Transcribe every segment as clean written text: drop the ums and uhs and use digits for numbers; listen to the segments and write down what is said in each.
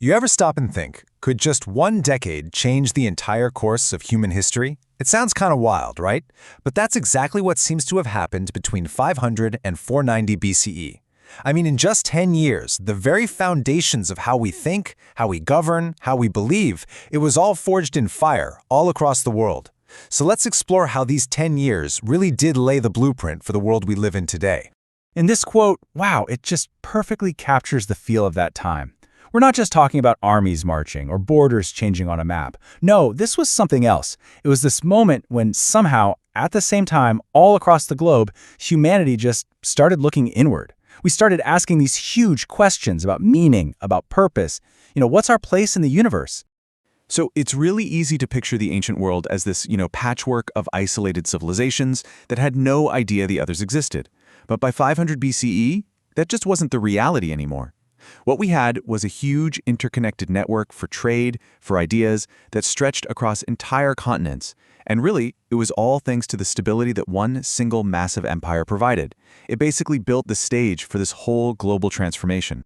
You ever stop and think, could just one decade change the entire course of human history? It sounds kind of wild, right? But that's exactly what seems to have happened between 500 and 490 BCE. I mean, in just 10 years, the very foundations of how we think, how we govern, how we believe, it was all forged in fire all across the world. So let's explore how these 10 years really did lay the blueprint for the world we live in today. In this quote, wow, it just perfectly captures the feel of that time. We're not just talking about armies marching or borders changing on a map. No, this was something else. It was this moment when somehow, at the same time, all across the globe, humanity just started looking inward. We started asking these huge questions about meaning, about purpose. What's our place in the universe? So it's really easy to picture the ancient world as this, patchwork of isolated civilizations that had no idea the others existed. But by 500 BCE, that just wasn't the reality anymore. What we had was a huge interconnected network for trade, for ideas, that stretched across entire continents. And really, it was all thanks to the stability that one single massive empire provided. It basically built the stage for this whole global transformation.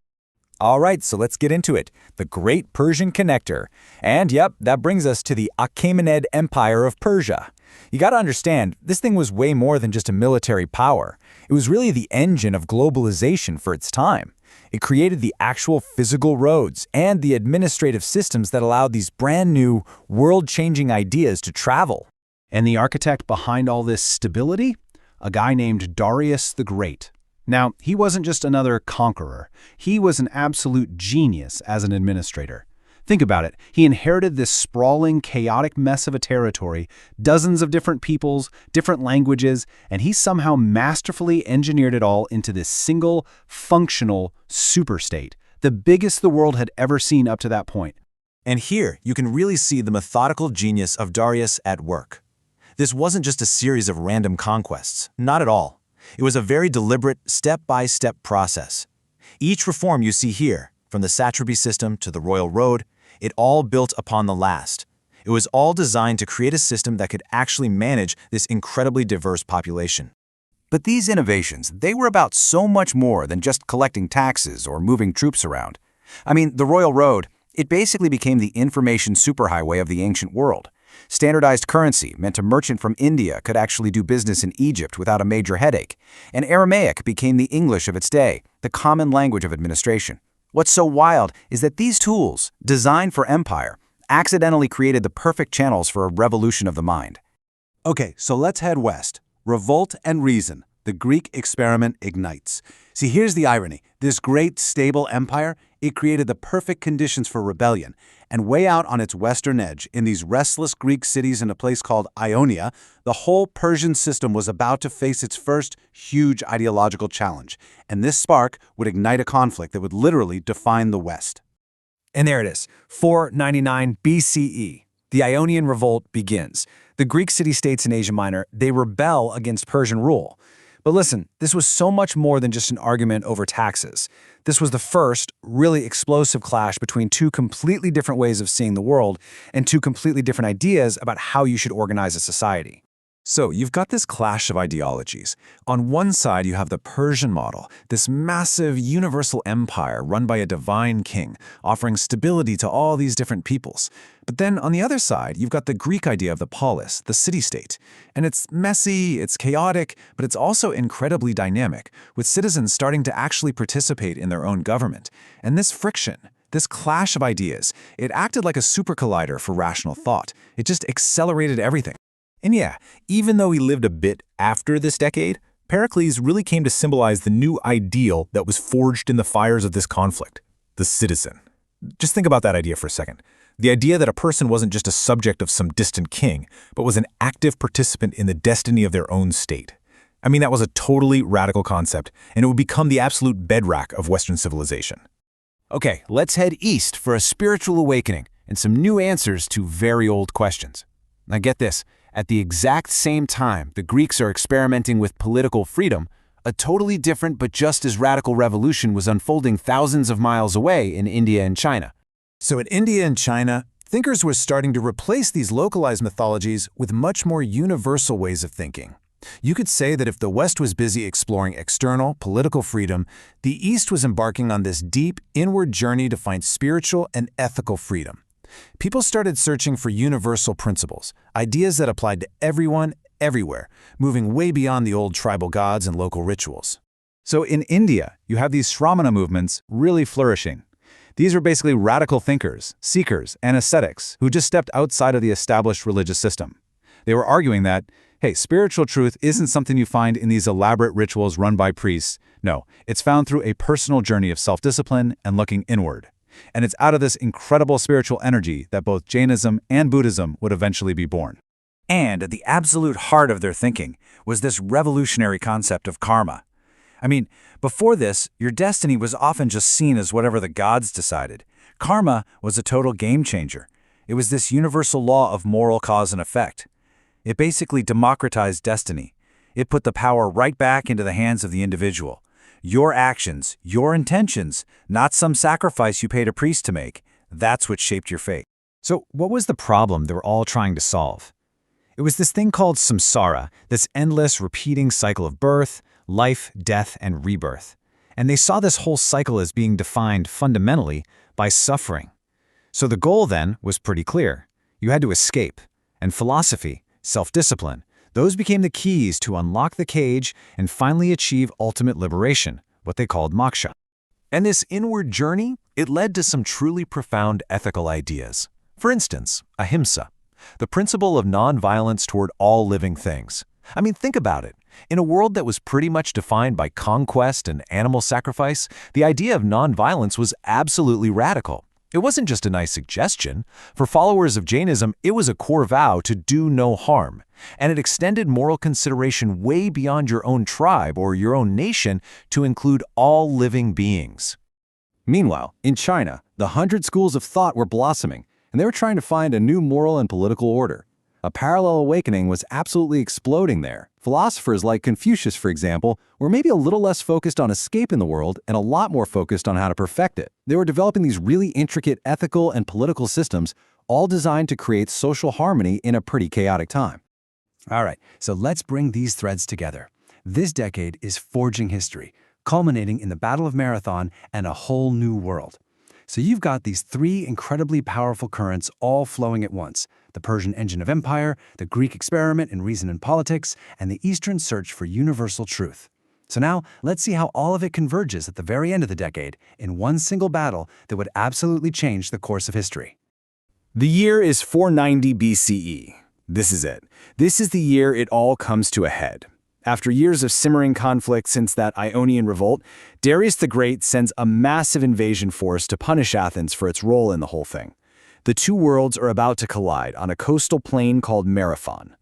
All right, so let's get into it. The Great Persian Connector. And yep, that brings us to the Achaemenid Empire of Persia. You gotta understand, this thing was way more than just a military power. It was really the engine of globalization for its time. It created the actual physical roads and the administrative systems that allowed these brand new, world-changing ideas to travel. And the architect behind all this stability? A guy named Darius the Great. Now, he wasn't just another conqueror. He was an absolute genius as an administrator. Think about it. He inherited this sprawling, chaotic mess of a territory, dozens of different peoples, different languages, and he somehow masterfully engineered it all into this single, functional superstate, the biggest the world had ever seen up to that point. And here, you can really see the methodical genius of Darius at work. This wasn't just a series of random conquests, not at all. It was a very deliberate, step-by-step process. Each reform you see here, from the satrapy system to the royal road, it all built upon the last. It was all designed to create a system that could actually manage this incredibly diverse population. But these innovations, they were about so much more than just collecting taxes or moving troops around. I mean, the royal road, it basically became the information superhighway of the ancient world. Standardized currency meant a merchant from India could actually do business in Egypt without a major headache. And Aramaic became the English of its day, the common language of administration. What's so wild is that these tools, designed for empire, accidentally created the perfect channels for a revolution of the mind. Okay, so let's head west. Revolt and reason. The Greek experiment ignites. See, here's the irony. This great, stable empire, it created the perfect conditions for rebellion. And way out on its western edge, in these restless Greek cities in a place called Ionia, the whole Persian system was about to face its first huge ideological challenge. And this spark would ignite a conflict that would literally define the West. And there it is, 499 BCE. The Ionian Revolt begins. The Greek city-states in Asia Minor, they rebel against Persian rule. But listen, this was so much more than just an argument over taxes. This was the first, really explosive clash between two completely different ways of seeing the world and two completely different ideas about how you should organize a society. So you've got this clash of ideologies. On one side, you have the Persian model, this massive universal empire run by a divine king, offering stability to all these different peoples. But then on the other side, you've got the Greek idea of the polis, the city-state. And it's messy, it's chaotic, but it's also incredibly dynamic, with citizens starting to actually participate in their own government. And this friction, this clash of ideas, it acted like a super collider for rational thought. It just accelerated everything. And yeah, even though he lived a bit after this decade, Pericles really came to symbolize the new ideal that was forged in the fires of this conflict, the citizen. Just think about that idea for a second. The idea that a person wasn't just a subject of some distant king, but was an active participant in the destiny of their own state. I mean, that was a totally radical concept, and it would become the absolute bedrock of Western civilization. Okay, let's head east for a spiritual awakening and some new answers to very old questions. Now get this. At the exact same time the Greeks are experimenting with political freedom, a totally different but just as radical revolution was unfolding thousands of miles away in India and China. So in India and China, thinkers were starting to replace these localized mythologies with much more universal ways of thinking. You could say that if the West was busy exploring external, political freedom, the East was embarking on this deep, inward journey to find spiritual and ethical freedom. People started searching for universal principles, ideas that applied to everyone, everywhere, moving way beyond the old tribal gods and local rituals. So in India, you have these Shramana movements really flourishing. These were basically radical thinkers, seekers, and ascetics who just stepped outside of the established religious system. They were arguing that, hey, spiritual truth isn't something you find in these elaborate rituals run by priests. No, it's found through a personal journey of self-discipline and looking inward. And it's out of this incredible spiritual energy that both Jainism and Buddhism would eventually be born. And at the absolute heart of their thinking was this revolutionary concept of karma. I mean, before this, your destiny was often just seen as whatever the gods decided. Karma was a total game changer. It was this universal law of moral cause and effect. It basically democratized destiny. It put the power right back into the hands of the individual. Your actions, your intentions, not some sacrifice you paid a priest to make. That's what shaped your fate. So what was the problem they were all trying to solve? It was this thing called samsara, this endless, repeating cycle of birth, life, death, and rebirth. And they saw this whole cycle as being defined fundamentally by suffering. So the goal then was pretty clear. You had to escape. And philosophy, self-discipline, those became the keys to unlock the cage and finally achieve ultimate liberation, what they called moksha. And this inward journey, it led to some truly profound ethical ideas. For instance, ahimsa, the principle of nonviolence toward all living things. I mean, think about it. In a world that was pretty much defined by conquest and animal sacrifice, the idea of nonviolence was absolutely radical. It wasn't just a nice suggestion. For followers of Jainism, it was a core vow to do no harm. And it extended moral consideration way beyond your own tribe or your own nation to include all living beings. Meanwhile, in China, the 100 schools of thought were blossoming, and they were trying to find a new moral and political order. A parallel awakening was absolutely exploding there. Philosophers like Confucius, for example, were maybe a little less focused on escape in the world and a lot more focused on how to perfect it. They were developing these really intricate ethical and political systems, all designed to create social harmony in a pretty chaotic time. All right, so let's bring these threads together. This decade is forging history, culminating in the Battle of Marathon and a whole new world. So you've got these three incredibly powerful currents all flowing at once: the Persian engine of empire, the Greek experiment in reason and politics, and the Eastern search for universal truth. So now, let's see how all of it converges at the very end of the decade in one single battle that would absolutely change the course of history. The year is 490 BCE. This is it. This is the year it all comes to a head. After years of simmering conflict since that Ionian revolt, Darius the Great sends a massive invasion force to punish Athens for its role in the whole thing. The two worlds are about to collide on a coastal plain called Marathon.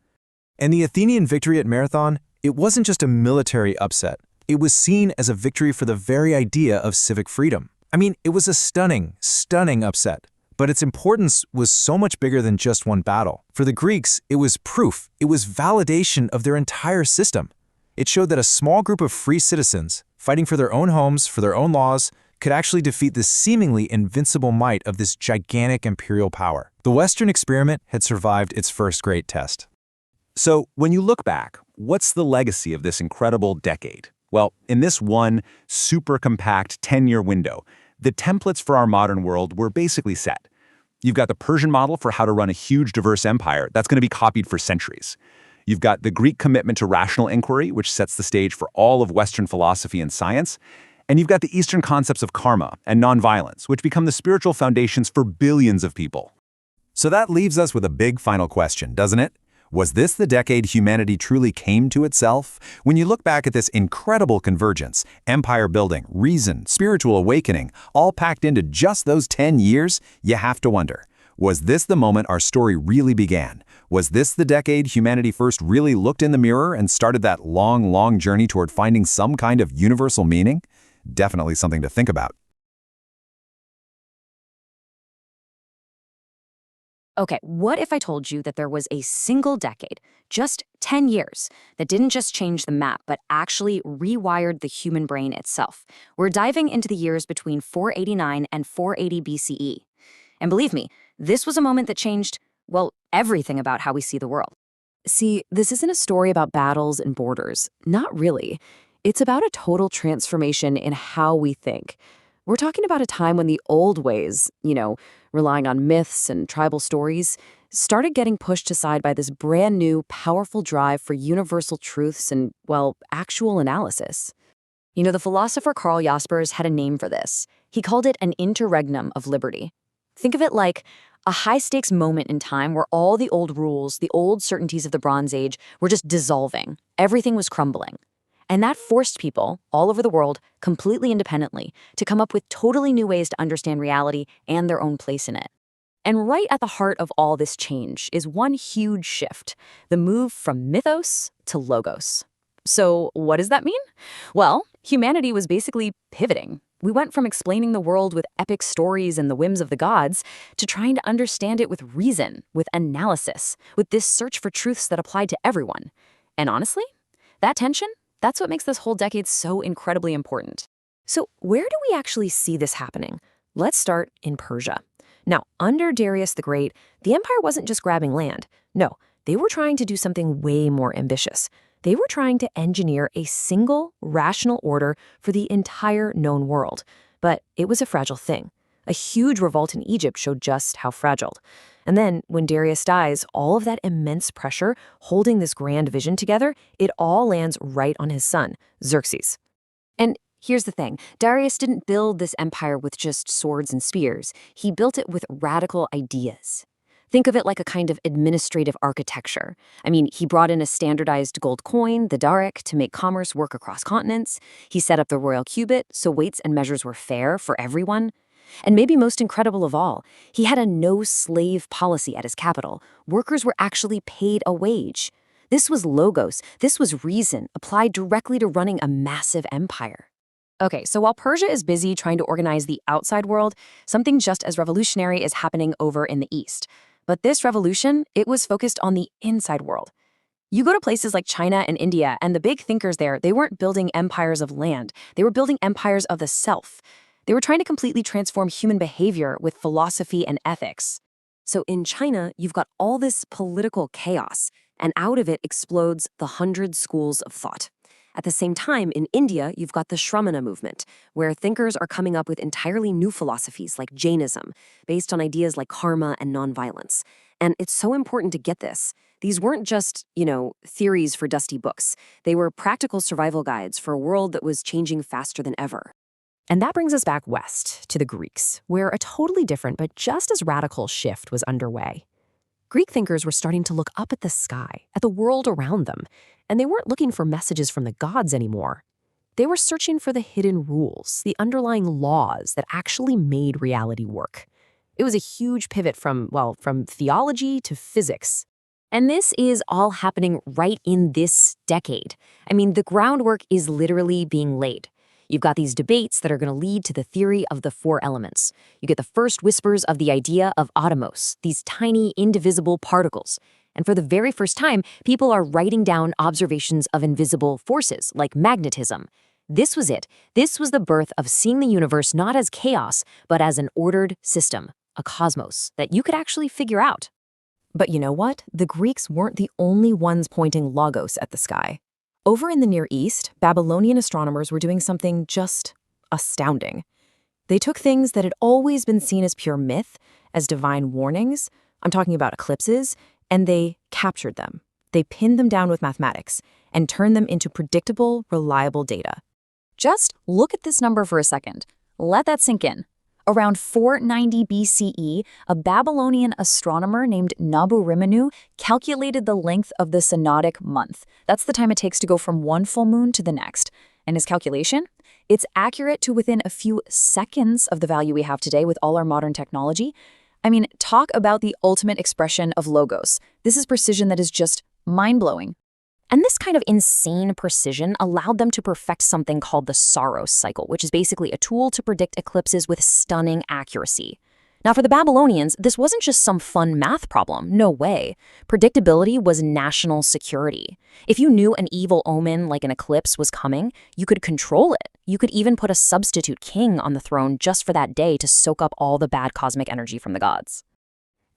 And the Athenian victory at Marathon, it wasn't just a military upset. It was seen as a victory for the very idea of civic freedom. I mean, it was a stunning, stunning upset. But its importance was so much bigger than just one battle. For the Greeks, it was proof. It was validation of their entire system. It showed that a small group of free citizens, fighting for their own homes, for their own laws, could actually defeat the seemingly invincible might of this gigantic imperial power. The Western experiment had survived its first great test. So, when you look back, what's the legacy of this incredible decade? Well, in this one super compact 10-year window, the templates for our modern world were basically set. You've got the Persian model for how to run a huge, diverse empire that's going to be copied for centuries. You've got the Greek commitment to rational inquiry, which sets the stage for all of Western philosophy and science. And you've got the Eastern concepts of karma and nonviolence, which become the spiritual foundations for billions of people. So that leaves us with a big final question, doesn't it? Was this the decade humanity truly came to itself? When you look back at this incredible convergence, empire building, reason, spiritual awakening, all packed into just those 10 years, you have to wonder, was this the moment our story really began? Was this the decade humanity first really looked in the mirror and started that long, long journey toward finding some kind of universal meaning? Definitely something to think about. Okay, what if I told you that there was a single decade, just 10 years, that didn't just change the map, but actually rewired the human brain itself? We're diving into the years between 489 and 480 BCE. And believe me, this was a moment that changed, well, everything about how we see the world. See, this isn't a story about battles and borders. Not really. It's about a total transformation in how we think. We're talking about a time when the old ways, relying on myths and tribal stories, started getting pushed aside by this brand new, powerful drive for universal truths and, well, actual analysis. The philosopher Karl Jaspers had a name for this. He called it an interregnum of liberty. Think of it like a high-stakes moment in time where all the old rules, the old certainties of the Bronze Age were just dissolving. Everything was crumbling. And that forced people, all over the world, completely independently, to come up with totally new ways to understand reality and their own place in it. And right at the heart of all this change is one huge shift, the move from mythos to logos. So what does that mean? Well, humanity was basically pivoting. We went from explaining the world with epic stories and the whims of the gods to trying to understand it with reason, with analysis, with this search for truths that applied to everyone. And honestly, that tension, that's what makes this whole decade so incredibly important. So where do we actually see this happening? Let's start in Persia. Now, under Darius the Great, the empire wasn't just grabbing land. No, they were trying to do something way more ambitious. They were trying to engineer a single, rational order for the entire known world. But it was a fragile thing. A huge revolt in Egypt showed just how fragile. And then, when Darius dies, all of that immense pressure holding this grand vision together, it all lands right on his son, Xerxes. And here's the thing. Darius didn't build this empire with just swords and spears. He built it with radical ideas. Think of it like a kind of administrative architecture. He brought in a standardized gold coin, the daric, to make commerce work across continents. He set up the royal cubit, so weights and measures were fair for everyone. And maybe most incredible of all, he had a no-slave policy at his capital. Workers were actually paid a wage. This was logos. This was reason applied directly to running a massive empire. Okay, so while Persia is busy trying to organize the outside world, something just as revolutionary is happening over in the East. But this revolution, it was focused on the inside world. You go to places like China and India, and the big thinkers there, they weren't building empires of land. They were building empires of the self. They were trying to completely transform human behavior with philosophy and ethics. So in China, you've got all this political chaos, and out of it explodes the 100 schools of thought. At the same time, in India, you've got the Shramana movement, where thinkers are coming up with entirely new philosophies like Jainism, based on ideas like karma and nonviolence. And it's so important to get this. These weren't just, theories for dusty books. They were practical survival guides for a world that was changing faster than ever. And that brings us back west, to the Greeks, where a totally different but just as radical shift was underway. Greek thinkers were starting to look up at the sky, at the world around them, and they weren't looking for messages from the gods anymore. They were searching for the hidden rules, the underlying laws that actually made reality work. It was a huge pivot from theology to physics. And this is all happening right in this decade. The groundwork is literally being laid. You've got these debates that are going to lead to the theory of the four elements. You get the first whispers of the idea of atomos, these tiny, indivisible particles. And for the very first time, people are writing down observations of invisible forces, like magnetism. This was it. This was the birth of seeing the universe not as chaos, but as an ordered system, a cosmos, that you could actually figure out. But you know what? The Greeks weren't the only ones pointing logos at the sky. Over in the Near East, Babylonian astronomers were doing something just astounding. They took things that had always been seen as pure myth, as divine warnings, I'm talking about eclipses, and they captured them. They pinned them down with mathematics and turned them into predictable, reliable data. Just look at this number for a second. Let that sink in. Around 490 BCE, a Babylonian astronomer named Nabu-Rimanu calculated the length of the synodic month. That's the time it takes to go from one full moon to the next. And his calculation? It's accurate to within a few seconds of the value we have today with all our modern technology. Talk about the ultimate expression of logos. This is precision that is just mind-blowing. And this kind of insane precision allowed them to perfect something called the Saros cycle, which is basically a tool to predict eclipses with stunning accuracy. Now, for the Babylonians, this wasn't just some fun math problem. No way. Predictability was national security. If you knew an evil omen like an eclipse was coming, you could control it. You could even put a substitute king on the throne just for that day to soak up all the bad cosmic energy from the gods.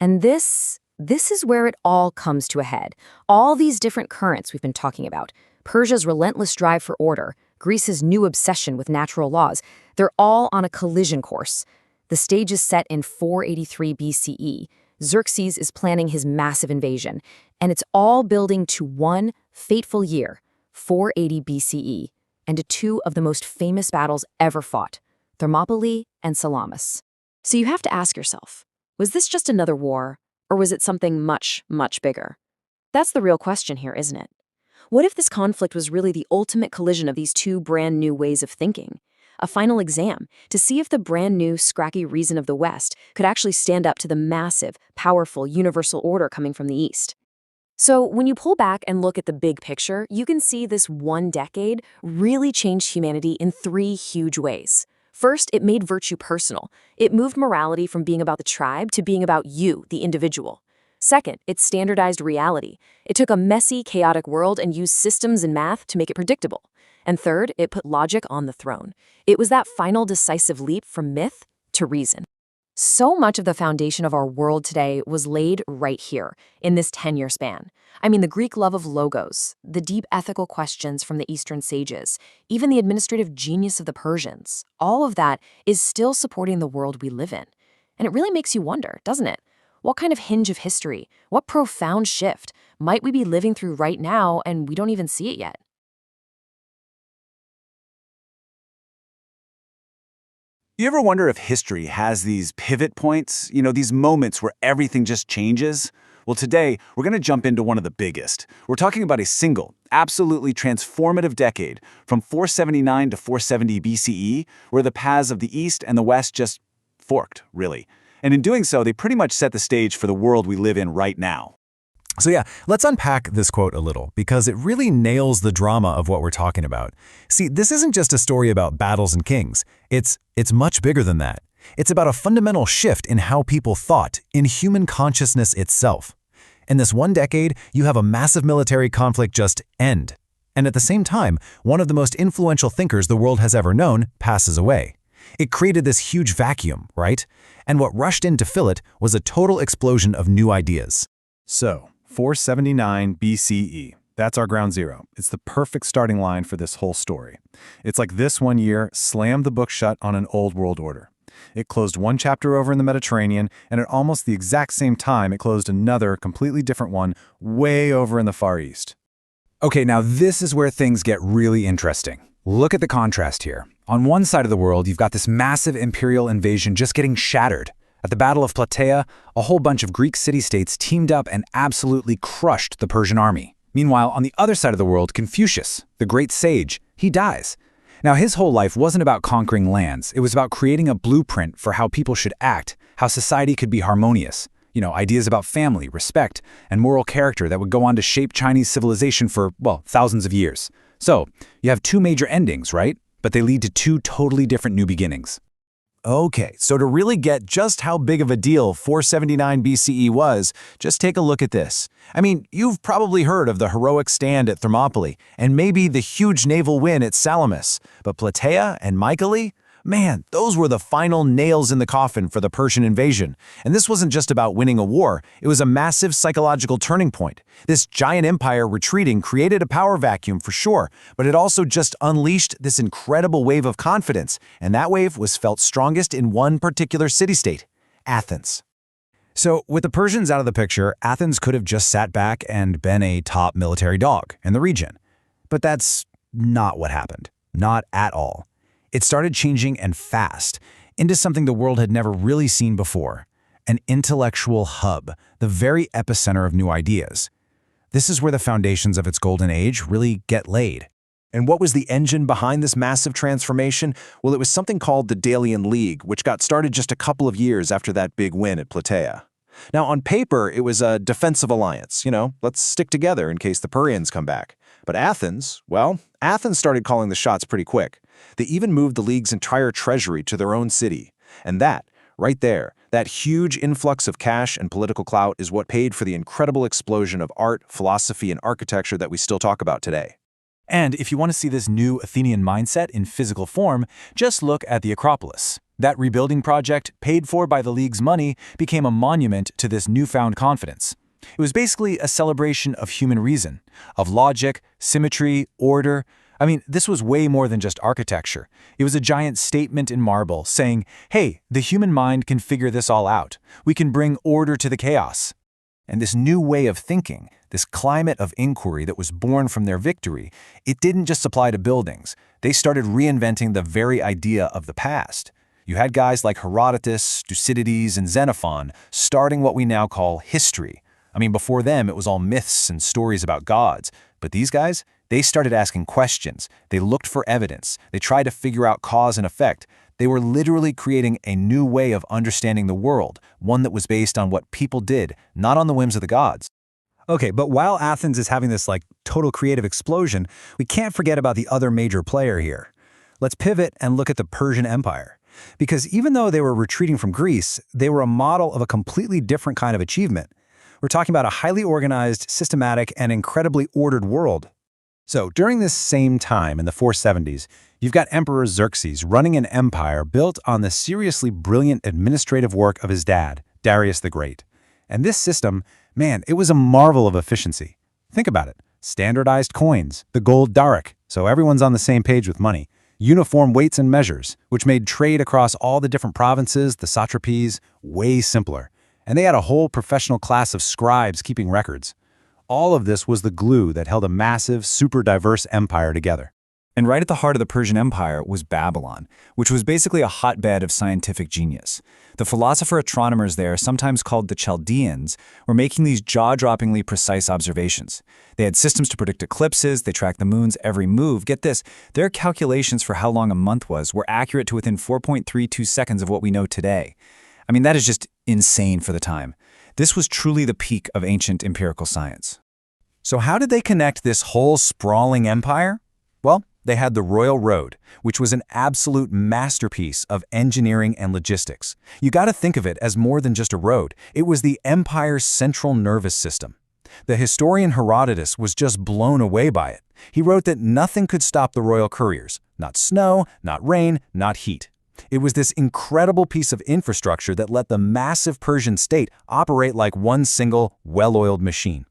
And this This is where it all comes to a head. All these different currents we've been talking about, Persia's relentless drive for order, Greece's new obsession with natural laws, they're all on a collision course. The stage is set in 483 BCE. Xerxes is planning his massive invasion, and it's all building to one fateful year, 480 BCE, and to two of the most famous battles ever fought, Thermopylae and Salamis. So you have to ask yourself, was this just another war, or was it something much, much bigger? That's the real question here, isn't it? What if this conflict was really the ultimate collision of these two brand new ways of thinking? A final exam to see if the brand new, scracky reason of the West could actually stand up to the massive, powerful, universal order coming from the East. So when you pull back and look at the big picture, you can see this one decade really changed humanity in three huge ways. First, it made virtue personal. It moved morality from being about the tribe to being about you, the individual. Second, it standardized reality. It took a messy, chaotic world and used systems and math to make it predictable. And third, it put logic on the throne. It was that final decisive leap from myth to reason. So much of the foundation of our world today was laid right here, in this 10-year span. I mean, the Greek love of logos, the deep ethical questions from the Eastern sages, even the administrative genius of the Persians, all of that is still supporting the world we live in. And it really makes you wonder, doesn't it? What kind of hinge of history, what profound shift might we be living through right now and we don't even see it yet? You ever wonder if history has these pivot points? These moments where everything just changes? Well, today, we're going to jump into one of the biggest. We're talking about a single, absolutely transformative decade from 479 to 470 BCE, where the paths of the East and the West just forked, really. And in doing so, they pretty much set the stage for the world we live in right now. So yeah, let's unpack this quote a little, because it really nails the drama of what we're talking about. See, this isn't just a story about battles and kings. It's much bigger than that. It's about a fundamental shift in how people thought, in human consciousness itself. In this one decade, you have a massive military conflict just end. And at the same time, one of the most influential thinkers the world has ever known passes away. It created this huge vacuum, right? And what rushed in to fill it was a total explosion of new ideas. So, 479 BCE. That's our ground zero. It's the perfect starting line for this whole story. It's like this one year slammed the book shut on an old world order. It closed one chapter over in the Mediterranean, and at almost the exact same time, it closed another completely different one way over in the Far East. Okay, now this is where things get really interesting. Look at the contrast here. On one side of the world, you've got this massive imperial invasion just getting shattered. At the Battle of Plataea, a whole bunch of Greek city-states teamed up and absolutely crushed the Persian army. Meanwhile, on the other side of the world, Confucius, the great sage, he dies. Now, his whole life wasn't about conquering lands. It was about creating a blueprint for how people should act, how society could be harmonious. Ideas about family, respect, and moral character that would go on to shape Chinese civilization for, thousands of years. So, you have two major endings, right? But they lead to two totally different new beginnings. Okay, so to really get just how big of a deal 479 BCE was, just take a look at this. I mean, you've probably heard of the heroic stand at Thermopylae, and maybe the huge naval win at Salamis. But Plataea and Mycale? Man, those were the final nails in the coffin for the Persian invasion. And this wasn't just about winning a war, it was a massive psychological turning point. This giant empire retreating created a power vacuum for sure, but it also just unleashed this incredible wave of confidence, and that wave was felt strongest in one particular city-state, Athens. So, with the Persians out of the picture, Athens could have just sat back and been a top military dog in the region. But that's not what happened. Not at all. It started changing and fast, into something the world had never really seen before, an intellectual hub, the very epicenter of new ideas. This is where the foundations of its golden age really get laid. And what was the engine behind this massive transformation? Well, it was something called the Delian League, which got started just a couple of years after that big win at Plataea. Now, on paper, it was a defensive alliance. Let's stick together in case the Parians come back. But Athens started calling the shots pretty quick. They even moved the League's entire treasury to their own city. And that, right there, that huge influx of cash and political clout is what paid for the incredible explosion of art, philosophy, and architecture that we still talk about today. And if you want to see this new Athenian mindset in physical form, just look at the Acropolis. That rebuilding project, paid for by the League's money, became a monument to this newfound confidence. It was basically a celebration of human reason, of logic, symmetry, order. I mean, this was way more than just architecture. It was a giant statement in marble saying, hey, the human mind can figure this all out. We can bring order to the chaos. And this new way of thinking, this climate of inquiry that was born from their victory, it didn't just apply to buildings. They started reinventing the very idea of the past. You had guys like Herodotus, Thucydides, and Xenophon starting what we now call history. I mean, before them, it was all myths and stories about gods. But these guys, they started asking questions. They looked for evidence. They tried to figure out cause and effect. They were literally creating a new way of understanding the world, one that was based on what people did, not on the whims of the gods. Okay, but while Athens is having this total creative explosion, we can't forget about the other major player here. Let's pivot and look at the Persian Empire. Because even though they were retreating from Greece, they were a model of a completely different kind of achievement. We're talking about a highly organized, systematic, and incredibly ordered world. So during this same time in the 470s, you've got Emperor Xerxes running an empire built on the seriously brilliant administrative work of his dad, Darius the Great. And this system, man, it was a marvel of efficiency. Think about it. Standardized coins, the gold daric, so everyone's on the same page with money. Uniform weights and measures, which made trade across all the different provinces, the satrapies, way simpler. And they had a whole professional class of scribes keeping records. All of this was the glue that held a massive, super diverse empire together. And right at the heart of the Persian Empire was Babylon, which was basically a hotbed of scientific genius. The philosopher-astronomers there, sometimes called the Chaldeans, were making these jaw-droppingly precise observations. They had systems to predict eclipses, they tracked the moon's every move. Get this, their calculations for how long a month was were accurate to within 4.32 seconds of what we know today. I mean, that is just insane for the time. This was truly the peak of ancient empirical science. So how did they connect this whole sprawling empire? Well, they had the Royal Road, which was an absolute masterpiece of engineering and logistics. You got to think of it as more than just a road. It was the empire's central nervous system. The historian Herodotus was just blown away by it. He wrote that nothing could stop the royal couriers. Not snow, not rain, not heat. It was this incredible piece of infrastructure that let the massive Persian state operate like one single, well-oiled machine.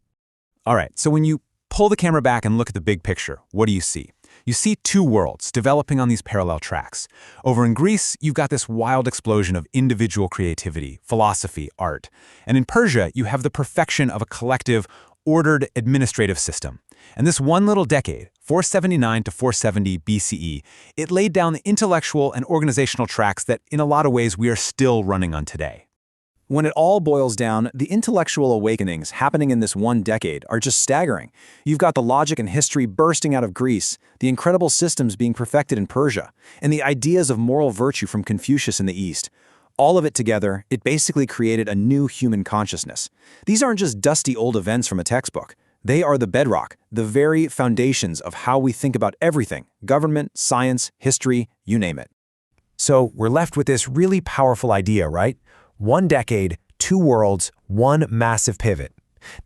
All right, so when you pull the camera back and look at the big picture, what do you see? You see two worlds developing on these parallel tracks. Over in Greece, you've got this wild explosion of individual creativity, philosophy, art. And in Persia, you have the perfection of a collective, ordered administrative system. And this one little decade, 479 to 470 BCE, it laid down the intellectual and organizational tracks that, in a lot of ways, we are still running on today. When it all boils down, the intellectual awakenings happening in this one decade are just staggering. You've got the logic and history bursting out of Greece, the incredible systems being perfected in Persia, and the ideas of moral virtue from Confucius in the East. All of it together, it basically created a new human consciousness. These aren't just dusty old events from a textbook. They are the bedrock, the very foundations of how we think about everything: government, science, history, you name it. So we're left with this really powerful idea, right? One decade, two worlds, one massive pivot.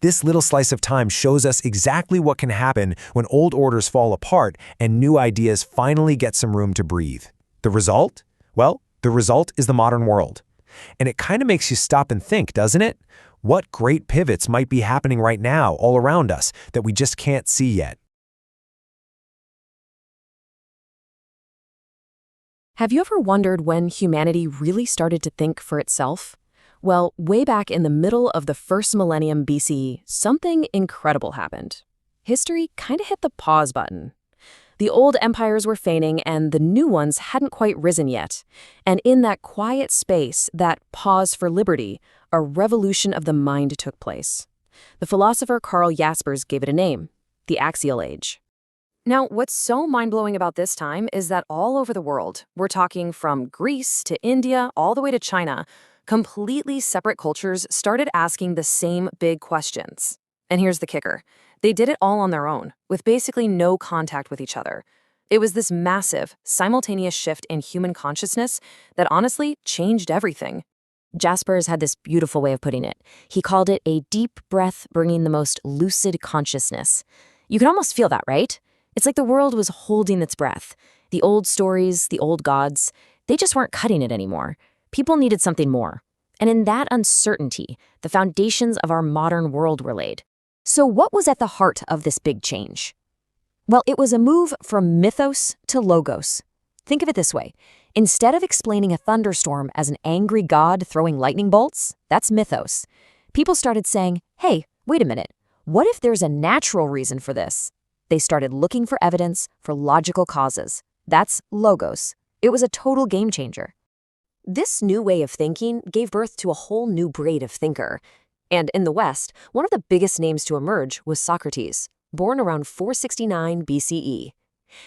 This little slice of time shows us exactly what can happen when old orders fall apart and new ideas finally get some room to breathe. The result? Well, the result is the modern world. And it kind of makes you stop and think, doesn't it? What great pivots might be happening right now all around us that we just can't see yet? Have you ever wondered when humanity really started to think for itself? Well, way back in the middle of the first millennium BCE, something incredible happened. History kind of hit the pause button. The old empires were fading and the new ones hadn't quite risen yet. And in that quiet space, that pause for liberty, a revolution of the mind took place. The philosopher Karl Jaspers gave it a name: the Axial Age. Now, what's so mind-blowing about this time is that all over the world, we're talking from Greece to India, all the way to China, completely separate cultures started asking the same big questions. And here's the kicker. They did it all on their own, with basically no contact with each other. It was this massive, simultaneous shift in human consciousness that honestly changed everything. Jaspers had this beautiful way of putting it. He called it a deep breath bringing the most lucid consciousness. You can almost feel that, right? It's like the world was holding its breath. The old stories, the old gods, They just weren't cutting it anymore. People needed something more. And in that uncertainty, the foundations of our modern world were laid. So what was at the heart of this big change? Well, it was a move from mythos to logos. Think of it this way. Instead of explaining a thunderstorm as an angry god throwing lightning bolts, that's mythos. People started saying, hey, wait a minute, what if there's a natural reason for this? They started looking for evidence, for logical causes. That's logos. It was a total game changer. This new way of thinking gave birth to a whole new breed of thinker. And in the West, one of the biggest names to emerge was Socrates, born around 469 BCE.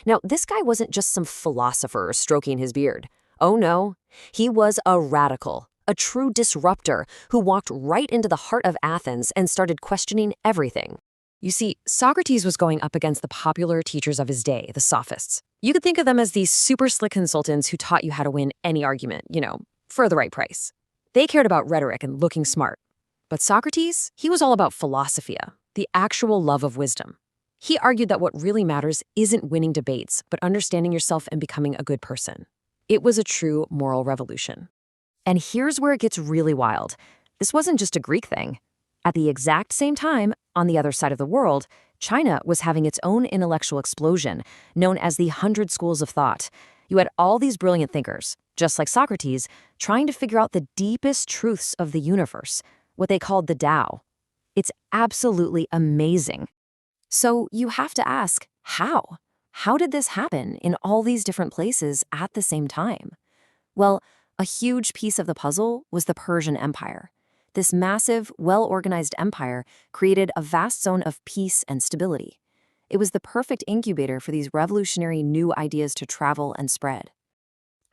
Now, this guy wasn't just some philosopher stroking his beard. Oh no, he was a radical, a true disruptor who walked right into the heart of Athens and started questioning everything. You see, Socrates was going up against the popular teachers of his day, the sophists. You could think of them as these super slick consultants who taught you how to win any argument, for the right price. They cared about rhetoric and looking smart. But Socrates, he was all about philosophia, the actual love of wisdom. He argued that what really matters isn't winning debates, but understanding yourself and becoming a good person. It was a true moral revolution. And here's where it gets really wild. This wasn't just a Greek thing. At the exact same time, on the other side of the world, China was having its own intellectual explosion, known as the 100 Schools of Thought. You had all these brilliant thinkers, just like Socrates, trying to figure out the deepest truths of the universe, what they called the Tao. It's absolutely amazing. So you have to ask, how? How did this happen in all these different places at the same time? Well, a huge piece of the puzzle was the Persian Empire. This massive, well-organized empire created a vast zone of peace and stability. It was the perfect incubator for these revolutionary new ideas to travel and spread.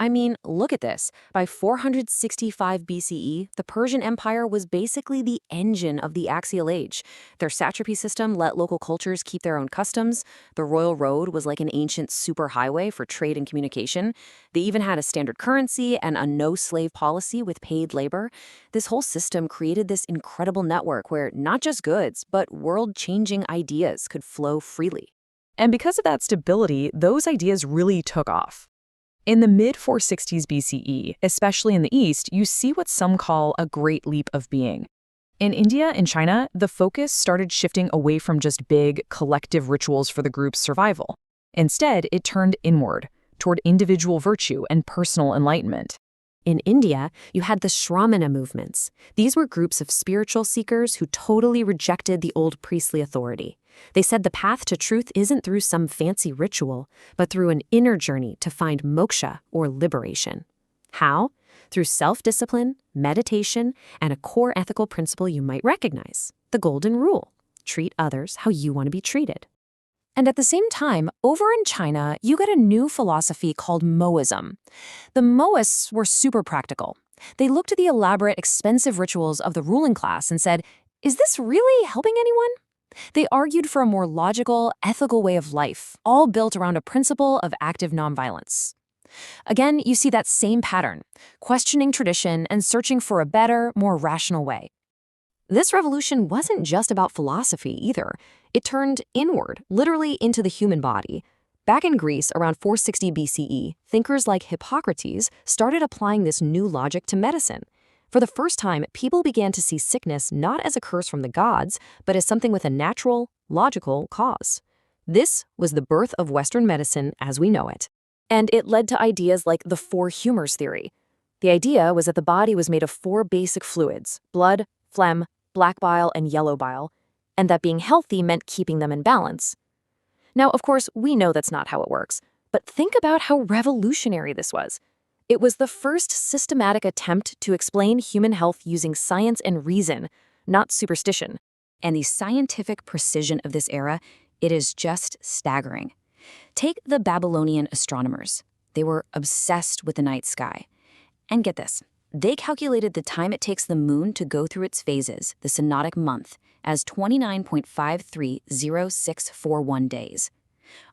I mean, look at this. By 465 BCE, the Persian Empire was basically the engine of the Axial Age. Their satrapy system let local cultures keep their own customs. The royal road was like an ancient superhighway for trade and communication. They even had a standard currency and a no-slave policy with paid labor. This whole system created this incredible network where not just goods, but world-changing ideas could flow freely. And because of that stability, those ideas really took off. In the mid-460s BCE, especially in the East, you see what some call a great leap of being. In India and China, the focus started shifting away from just big, collective rituals for the group's survival. Instead, it turned inward, toward individual virtue and personal enlightenment. In India, you had the Shramana movements. These were groups of spiritual seekers who totally rejected the old priestly authority. They said the path to truth isn't through some fancy ritual, but through an inner journey to find moksha, or liberation. How? Through self-discipline, meditation, and a core ethical principle you might recognize, the Golden Rule. Treat others how you want to be treated. And at the same time, over in China, you get a new philosophy called Moism. The Moists were super practical. They looked at the elaborate, expensive rituals of the ruling class and said, is this really helping anyone? They argued for a more logical, ethical way of life, all built around a principle of active nonviolence. Again, you see that same pattern, questioning tradition and searching for a better, more rational way. This revolution wasn't just about philosophy either. It turned inward, literally into the human body. Back in Greece, around 460 BCE, thinkers like Hippocrates started applying this new logic to medicine. For the first time, people began to see sickness not as a curse from the gods, but as something with a natural, logical cause. This was the birth of Western medicine as we know it. And it led to ideas like the four humors theory. The idea was that the body was made of four basic fluids: blood, phlegm, black bile, and yellow bile, and that being healthy meant keeping them in balance. Now, of course, we know that's not how it works, but think about how revolutionary this was. It was the first systematic attempt to explain human health using science and reason, not superstition. And the scientific precision of this era, it is just staggering. Take the Babylonian astronomers. They were obsessed with the night sky. And get this, they calculated the time it takes the moon to go through its phases, the synodic month, as 29.530641 days.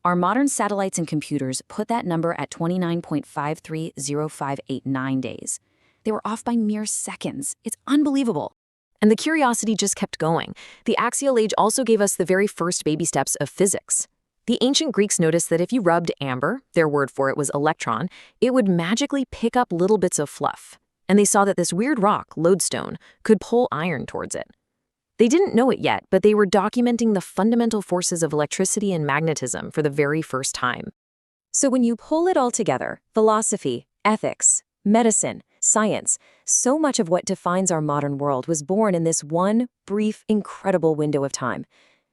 Our modern satellites and computers put that number at 29.530589 days. They were off by mere seconds. It's unbelievable. And the curiosity just kept going. The Axial Age also gave us the very first baby steps of physics. The ancient Greeks noticed that if you rubbed amber, their word for it was electron, it would magically pick up little bits of fluff. And they saw that this weird rock, lodestone, could pull iron towards it. They didn't know it yet, but they were documenting the fundamental forces of electricity and magnetism for the very first time. So when you pull it all together, philosophy, ethics, medicine, science, so much of what defines our modern world was born in this one brief, incredible window of time.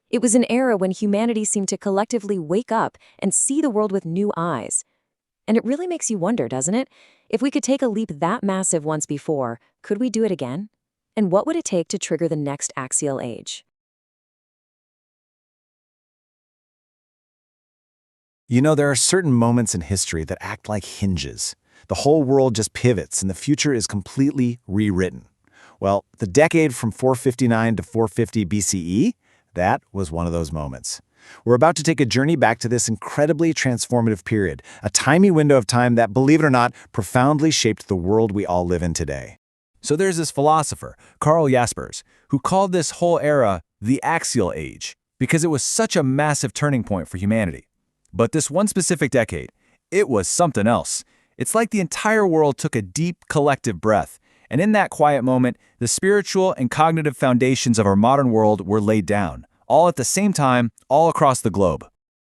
It was an era when humanity seemed to collectively wake up and see the world with new eyes. And it really makes you wonder, doesn't it? If we could take a leap that massive once before, could we do it again? And what would it take to trigger the next axial age? You know, there are certain moments in history that act like hinges. The whole world just pivots and the future is completely rewritten. Well, the decade from 459 to 450 BCE, that was one of those moments. We're about to take a journey back to this incredibly transformative period, a tiny window of time that, believe it or not, profoundly shaped the world we all live in today. So there's this philosopher, Karl Jaspers, who called this whole era the Axial Age because it was such a massive turning point for humanity. But this one specific decade, it was something else. It's like the entire world took a deep collective breath, and in that quiet moment, the spiritual and cognitive foundations of our modern world were laid down, all at the same time, all across the globe.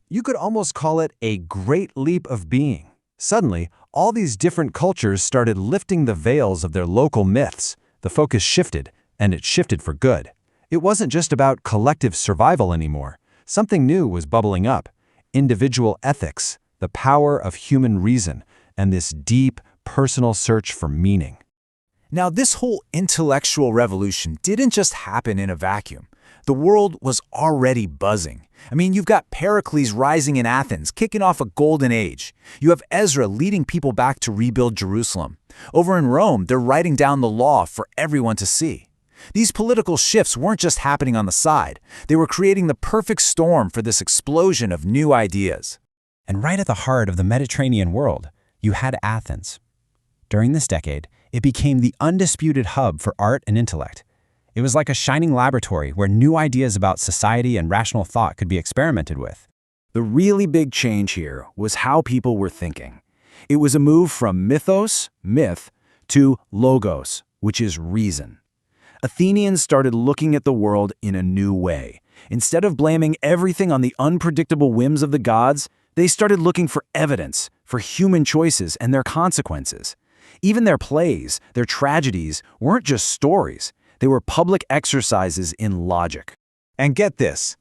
You could almost call it a great leap of being. Suddenly, all these different cultures started lifting the veils of their local myths. The focus shifted, and it shifted for good. It wasn't just about collective survival anymore. Something new was bubbling up. Individual ethics, the power of human reason, and this deep, personal search for meaning. Now, this whole intellectual revolution didn't just happen in a vacuum. The world was already buzzing. I mean, you've got Pericles rising in Athens, kicking off a golden age. You have Ezra leading people back to rebuild Jerusalem. Over in Rome, they're writing down the law for everyone to see. These political shifts weren't just happening on the side. They were creating the perfect storm for this explosion of new ideas. And right at the heart of the Mediterranean world, you had Athens. During this decade, it became the undisputed hub for art and intellect. It was like a shining laboratory where new ideas about society and rational thought could be experimented with. The really big change here was how people were thinking. It was a move from mythos, myth, to logos, which is reason. Athenians started looking at the world in a new way. Instead of blaming everything on the unpredictable whims of the gods, they started looking for evidence, for human choices and their consequences. Even their plays, their tragedies, weren't just stories. They were public exercises in logic. And get this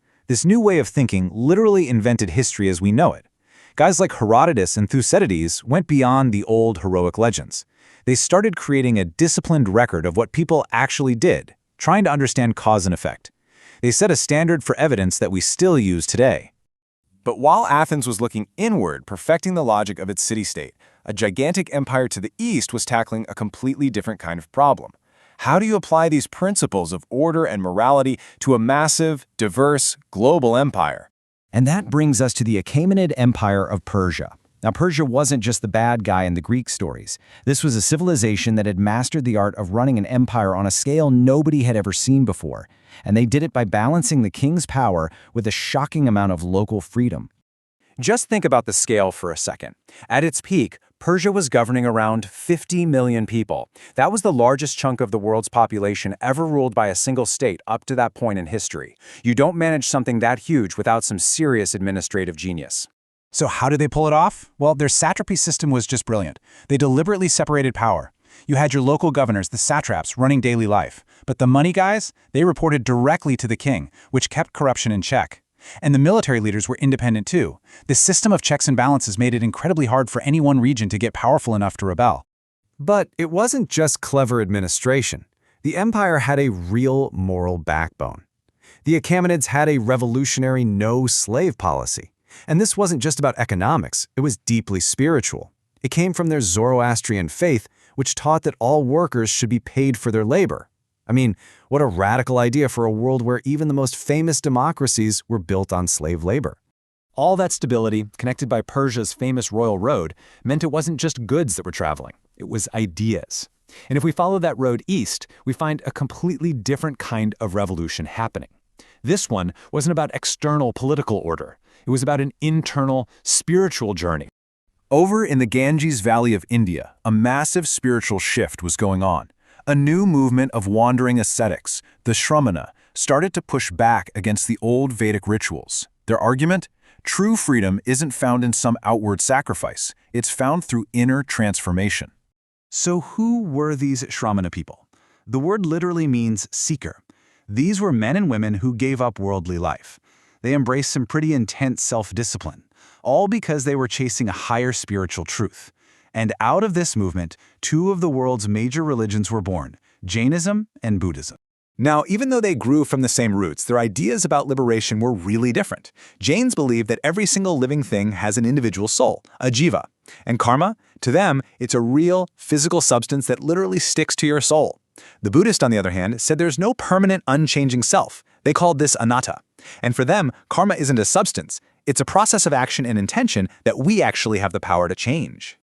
new way of thinking literally invented history as we know it. Guys like Herodotus and Thucydides went beyond the old heroic legends. They started creating a disciplined record of what people actually did, trying to understand cause and effect. They set a standard for evidence that we still use today. But while Athens was looking inward, perfecting the logic of its city-state, a gigantic empire to the east was tackling a completely different kind of problem. How do you apply these principles of order and morality to a massive, diverse, global empire? And that brings us to the Achaemenid Empire of Persia. Now, Persia wasn't just the bad guy in the Greek stories. This was a civilization that had mastered the art of running an empire on a scale nobody had ever seen before. And they did it by balancing the king's power with a shocking amount of local freedom. Just think about the scale for a second. At its peak, Persia was governing around 50 million people. That was the largest chunk of the world's population ever ruled by a single state up to that point in history. You don't manage something that huge without some serious administrative genius. So how did they pull it off? Well, their satrapy system was just brilliant. They deliberately separated power. You had your local governors, the satraps, running daily life. But the money guys, they reported directly to the king, which kept corruption in check. And the military leaders were independent too. This system of checks and balances made it incredibly hard for any one region to get powerful enough to rebel. But it wasn't just clever administration. The empire had a real moral backbone. The Achaemenids had a revolutionary no-slave policy. And this wasn't just about economics, it was deeply spiritual. It came from their Zoroastrian faith, which taught that all workers should be paid for their labor. I mean, what a radical idea for a world where even the most famous democracies were built on slave labor. All that stability, connected by Persia's famous royal road, meant it wasn't just goods that were traveling, it was ideas. And if we follow that road east, we find a completely different kind of revolution happening. This one wasn't about external political order. It was about an internal, spiritual journey. Over in the Ganges Valley of India, a massive spiritual shift was going on. A new movement of wandering ascetics, the Shramana, started to push back against the old Vedic rituals. Their argument? True freedom isn't found in some outward sacrifice. It's found through inner transformation. So who were these Shramana people? The word literally means seeker. These were men and women who gave up worldly life. They embraced some pretty intense self-discipline, all because they were chasing a higher spiritual truth. And out of this movement, two of the world's major religions were born, Jainism and Buddhism. Now, even though they grew from the same roots, their ideas about liberation were really different. Jains believed that every single living thing has an individual soul, a jiva. And karma, to them, it's a real, physical substance that literally sticks to your soul. The Buddhist, on the other hand, said there's no permanent, unchanging self. They called this anatta. And for them, karma isn't a substance. It's a process of action and intention that we actually have the power to change.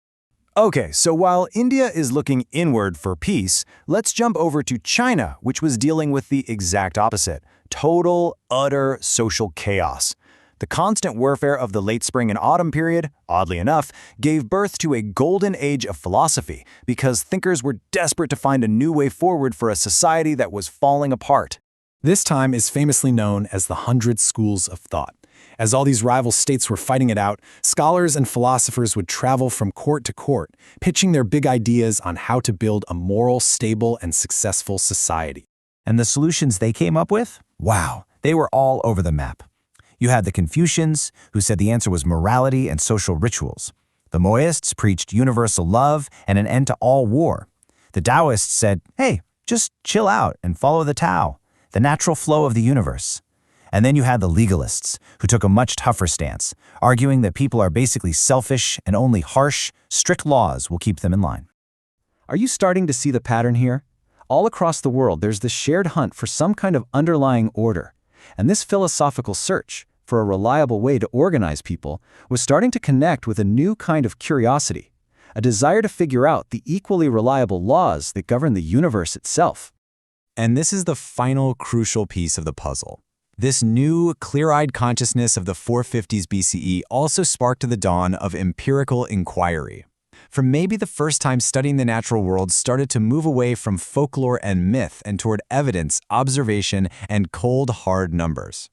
Okay, so while India is looking inward for peace, let's jump over to China, which was dealing with the exact opposite: total, utter social chaos. The constant warfare of the late spring and autumn period, oddly enough, gave birth to a golden age of philosophy because thinkers were desperate to find a new way forward for a society that was falling apart. This time is famously known as the 100 Schools of Thought. As all these rival states were fighting it out, scholars and philosophers would travel from court to court, pitching their big ideas on how to build a moral, stable, and successful society. And the solutions they came up with? Wow, they were all over the map. You had the Confucians, who said the answer was morality and social rituals. The Mohists preached universal love and an end to all war. The Taoists said, hey, just chill out and follow the Tao, the natural flow of the universe. And then you had the legalists, who took a much tougher stance, arguing that people are basically selfish and only harsh, strict laws will keep them in line. Are you starting to see the pattern here? All across the world, there's this shared hunt for some kind of underlying order. And this philosophical search for a reliable way to organize people was starting to connect with a new kind of curiosity, a desire to figure out the equally reliable laws that govern the universe itself. And this is the final crucial piece of the puzzle. This new, clear-eyed consciousness of the 450s BCE also sparked the dawn of empirical inquiry. For maybe the first time, studying the natural world started to move away from folklore and myth and toward evidence, observation, and cold, hard numbers.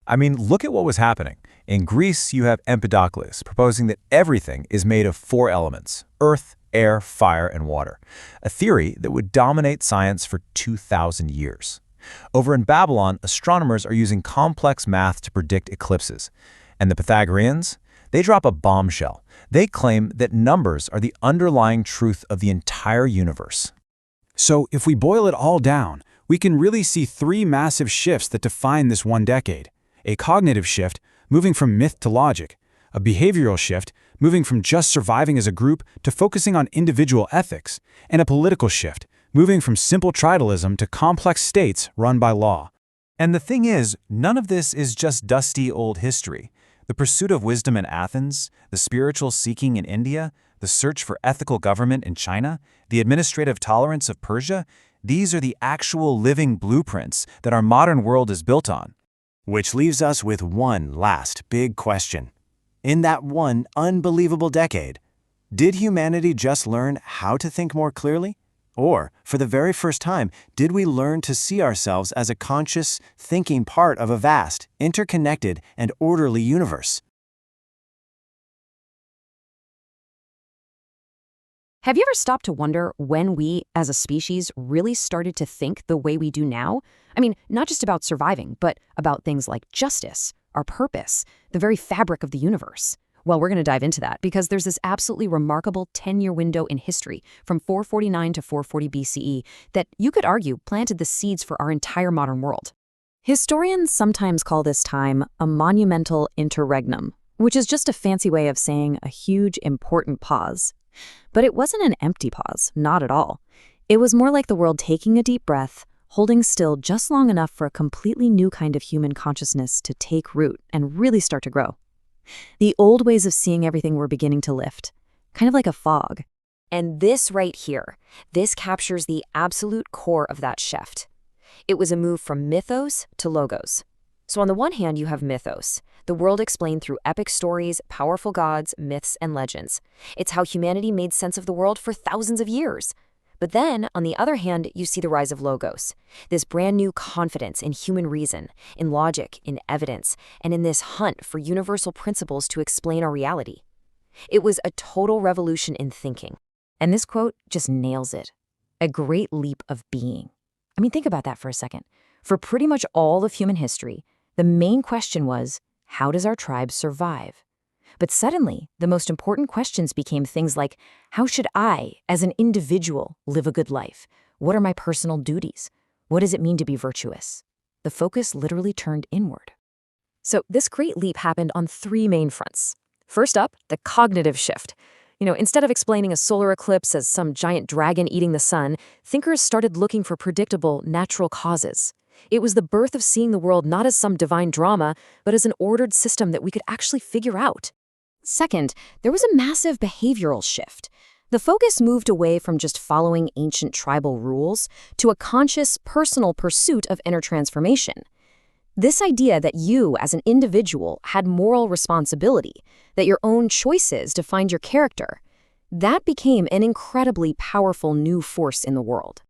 I mean, look at what was happening. In Greece, you have Empedocles proposing that everything is made of 4 elements: earth, air, fire, and water, a theory that would dominate science for 2,000 years. Over in Babylon, astronomers are using complex math to predict eclipses. And the Pythagoreans? They drop a bombshell. They claim that numbers are the underlying truth of the entire universe. So if we boil it all down, we can really see 3 massive shifts that define this one decade. A cognitive shift, moving from myth to logic. A behavioral shift, moving from just surviving as a group to focusing on individual ethics. And a political shift, moving from simple tribalism to complex states run by law. And the thing is, none of this is just dusty old history. The pursuit of wisdom in Athens, the spiritual seeking in India, the search for ethical government in China, the administrative tolerance of Persia, these are the actual living blueprints that our modern world is built on. Which leaves us with one last big question. In that one unbelievable decade, did humanity just learn how to think more clearly? Or, for the very first time, did we learn to see ourselves as a conscious, thinking part of a vast, interconnected, and orderly universe? Have you ever stopped to wonder when we, as a species, really started to think the way we do now? I mean, not just about surviving, but about things like justice, our purpose, the very fabric of the universe. Well, we're going to dive into that because there's this absolutely remarkable 10-year window in history from 449 to 440 BCE that you could argue planted the seeds for our entire modern world. Historians sometimes call this time a monumental interregnum, which is just a fancy way of saying a huge, important pause. But it wasn't an empty pause, not at all. It was more like the world taking a deep breath, holding still just long enough for a completely new kind of human consciousness to take root and really start to grow. The old ways of seeing everything were beginning to lift, kind of like a fog. And this right here, this captures the absolute core of that shift. It was a move from mythos to logos. So on the one hand, you have mythos, The world explained through epic stories, powerful gods, myths, and legends. It's how humanity made sense of the world for thousands of years. But then, on the other hand, you see the rise of logos, this brand new confidence in human reason, in logic, in evidence, and in this hunt for universal principles to explain our reality. It was a total revolution in thinking. And this quote just nails it. A great leap of being. I mean, think about that for a second. For pretty much all of human history, the main question was, how does our tribe survive? But suddenly, the most important questions became things like, how should I, as an individual, live a good life? What are my personal duties? What does it mean to be virtuous? The focus literally turned inward. So this great leap happened on three main fronts. First up, the cognitive shift. Instead of explaining a solar eclipse as some giant dragon eating the sun, thinkers started looking for predictable, natural causes. It was the birth of seeing the world not as some divine drama, but as an ordered system that we could actually figure out. Second, there was a massive behavioral shift. The focus moved away from just following ancient tribal rules to a conscious, personal pursuit of inner transformation. This idea that you, as an individual, had moral responsibility, that your own choices defined your character, that became an incredibly powerful new force in the world.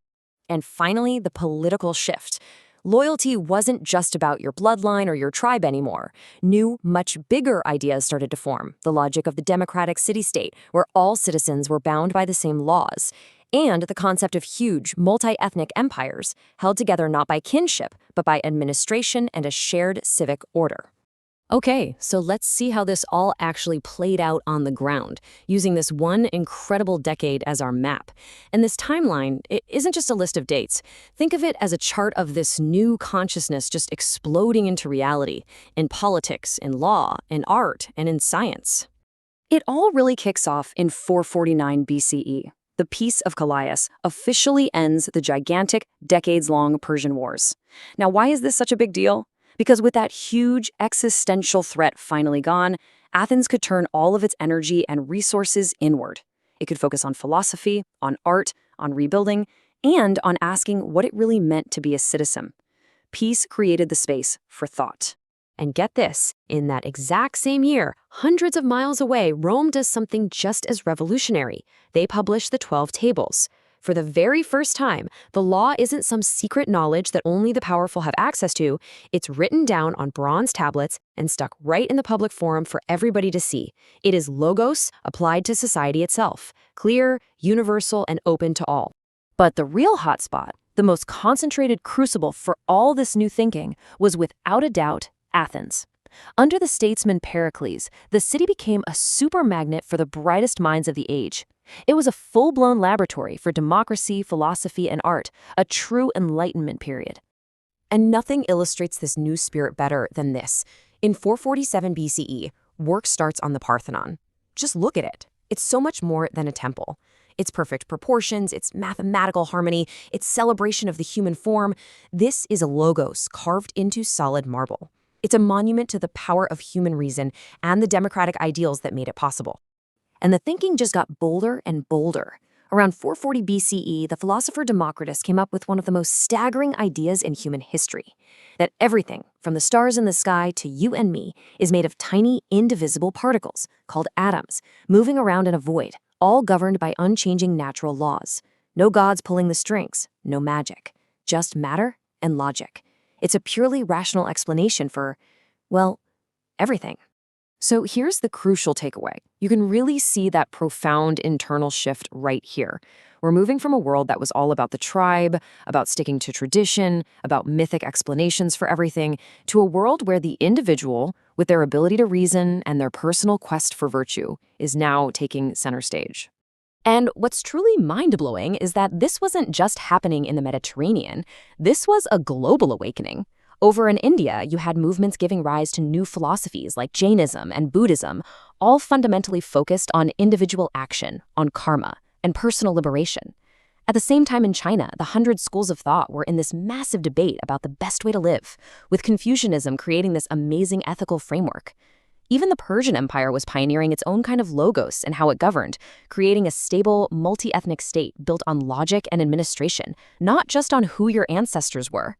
And finally, the political shift. Loyalty wasn't just about your bloodline or your tribe anymore. New, much bigger ideas started to form, the logic of the democratic city-state, where all citizens were bound by the same laws, and the concept of huge, multi-ethnic empires, held together not by kinship, but by administration and a shared civic order. Okay, so let's see how this all actually played out on the ground, using this one incredible decade as our map. And this timeline, it isn't just a list of dates. Think of it as a chart of this new consciousness just exploding into reality, in politics, in law, in art, and in science. It all really kicks off in 449 BCE. The Peace of Calais officially ends the gigantic, decades-long Persian Wars. Now, why is this such a big deal? Because with that huge existential threat finally gone, Athens could turn all of its energy and resources inward. It could focus on philosophy, on art, on rebuilding, and on asking what it really meant to be a citizen. Peace created the space for thought. And get this, in that exact same year, hundreds of miles away, Rome does something just as revolutionary. They publish the 12 Tables. For the very first time, the law isn't some secret knowledge that only the powerful have access to. It's written down on bronze tablets and stuck right in the public forum for everybody to see. It is logos applied to society itself, clear, universal, and open to all. But the real hotspot, the most concentrated crucible for all this new thinking, was without a doubt Athens. Under the statesman Pericles, the city became a super magnet for the brightest minds of the age. It was a full-blown laboratory for democracy, philosophy, and art, a true Enlightenment period. And nothing illustrates this new spirit better than this. In 447 BCE, work starts on the Parthenon. Just look at it. It's so much more than a temple. Its perfect proportions, its mathematical harmony, its celebration of the human form. This is a logos carved into solid marble. It's a monument to the power of human reason and the democratic ideals that made it possible. And the thinking just got bolder and bolder. Around 440 BCE, the philosopher Democritus came up with one of the most staggering ideas in human history, that everything, from the stars in the sky to you and me, is made of tiny, indivisible particles, called atoms, moving around in a void, all governed by unchanging natural laws. No gods pulling the strings, no magic, just matter and logic. It's a purely rational explanation for, well, everything. So here's the crucial takeaway. You can really see that profound internal shift right here. We're moving from a world that was all about the tribe, about sticking to tradition, about mythic explanations for everything, to a world where the individual, with their ability to reason and their personal quest for virtue, is now taking center stage. And what's truly mind-blowing is that this wasn't just happening in the Mediterranean. This was a global awakening. Over in India, you had movements giving rise to new philosophies like Jainism and Buddhism, all fundamentally focused on individual action, on karma, and personal liberation. At the same time in China, the 100 schools of thought were in this massive debate about the best way to live, with Confucianism creating this amazing ethical framework. Even the Persian Empire was pioneering its own kind of logos and how it governed, creating a stable, multi-ethnic state built on logic and administration, not just on who your ancestors were.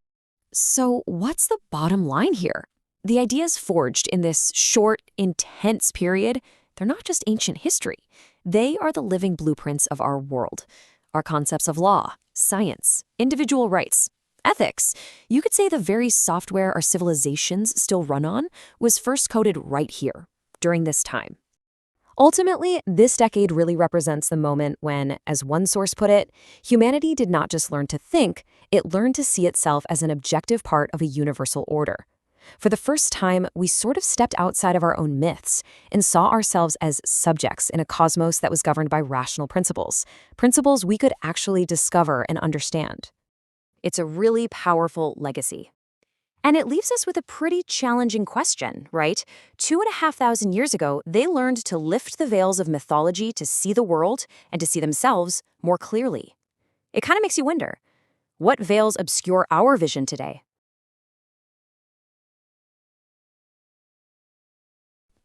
So what's the bottom line here? The ideas forged in this short, intense period, they're not just ancient history. They are the living blueprints of our world. Our concepts of law, science, individual rights, ethics. You could say the very software our civilizations still run on was first coded right here, during this time. Ultimately, this decade really represents the moment when, as one source put it, humanity did not just learn to think, it learned to see itself as an objective part of a universal order. For the first time, we sort of stepped outside of our own myths and saw ourselves as subjects in a cosmos that was governed by rational principles, principles we could actually discover and understand. It's a really powerful legacy. And it leaves us with a pretty challenging question, right? 2,500 years ago, they learned to lift the veils of mythology to see the world and to see themselves more clearly. It kind of makes you wonder, what veils obscure our vision today?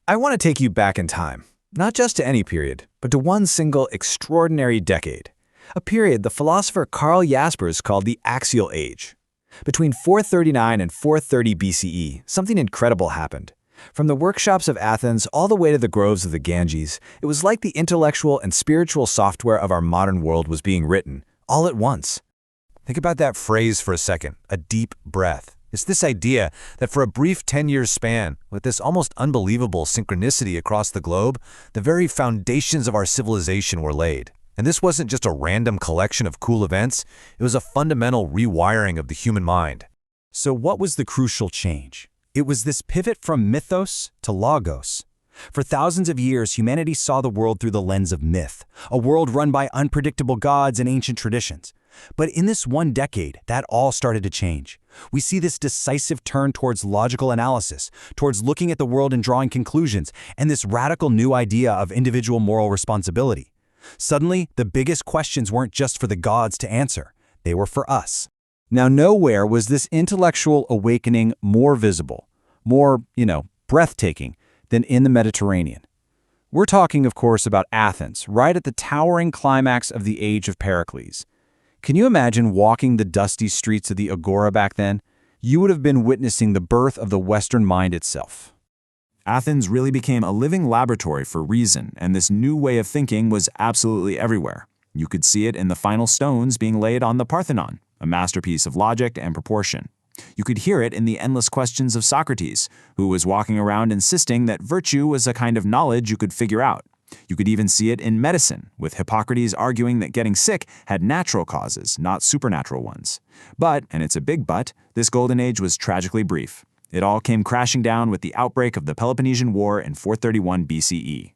I want to take you back in time, not just to any period, but to one single extraordinary decade, a period the philosopher Karl Jaspers called the Axial Age. Between 439 and 430 BCE, something incredible happened. From the workshops of Athens all the way to the groves of the Ganges, it was like the intellectual and spiritual software of our modern world was being written, all at once. Think about that phrase for a second, a deep breath. It's this idea that for a brief 10-year span, with this almost unbelievable synchronicity across the globe, the very foundations of our civilization were laid. And this wasn't just a random collection of cool events, it was a fundamental rewiring of the human mind. So what was the crucial change? It was this pivot from mythos to logos. For thousands of years, humanity saw the world through the lens of myth, a world run by unpredictable gods and ancient traditions. But in this one decade, that all started to change. We see this decisive turn towards logical analysis, towards looking at the world and drawing conclusions, and this radical new idea of individual moral responsibility. Suddenly, the biggest questions weren't just for the gods to answer. They were for us. Now, nowhere was this intellectual awakening more visible, more, breathtaking than in the Mediterranean. We're talking, of course, about Athens, right at the towering climax of the age of Pericles. Can you imagine walking the dusty streets of the Agora back then? You would have been witnessing the birth of the Western mind itself. Athens really became a living laboratory for reason, and this new way of thinking was absolutely everywhere. You could see it in the final stones being laid on the Parthenon, a masterpiece of logic and proportion. You could hear it in the endless questions of Socrates, who was walking around insisting that virtue was a kind of knowledge you could figure out. You could even see it in medicine, with Hippocrates arguing that getting sick had natural causes, not supernatural ones. But, and it's a big but, this golden age was tragically brief. It all came crashing down with the outbreak of the Peloponnesian War in 431 BCE.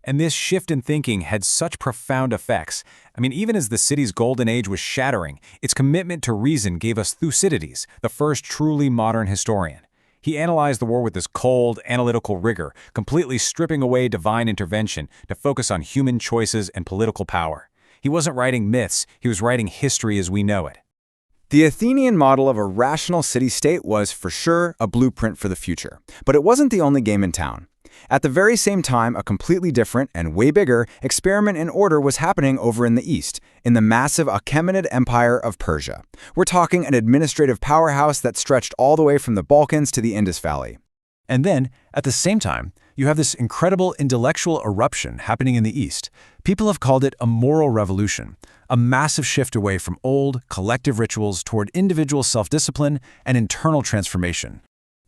And this shift in thinking had such profound effects. Even as the city's golden age was shattering, its commitment to reason gave us Thucydides, the first truly modern historian. He analyzed the war with this cold, analytical rigor, completely stripping away divine intervention to focus on human choices and political power. He wasn't writing myths, he was writing history as we know it. The Athenian model of a rational city-state was, for sure, a blueprint for the future. But it wasn't the only game in town. At the very same time, a completely different and way bigger experiment in order was happening over in the East, in the massive Achaemenid Empire of Persia. We're talking an administrative powerhouse that stretched all the way from the Balkans to the Indus Valley. And then, at the same time, you have this incredible intellectual eruption happening in the East. People have called it a moral revolution, a massive shift away from old, collective rituals toward individual self-discipline and internal transformation.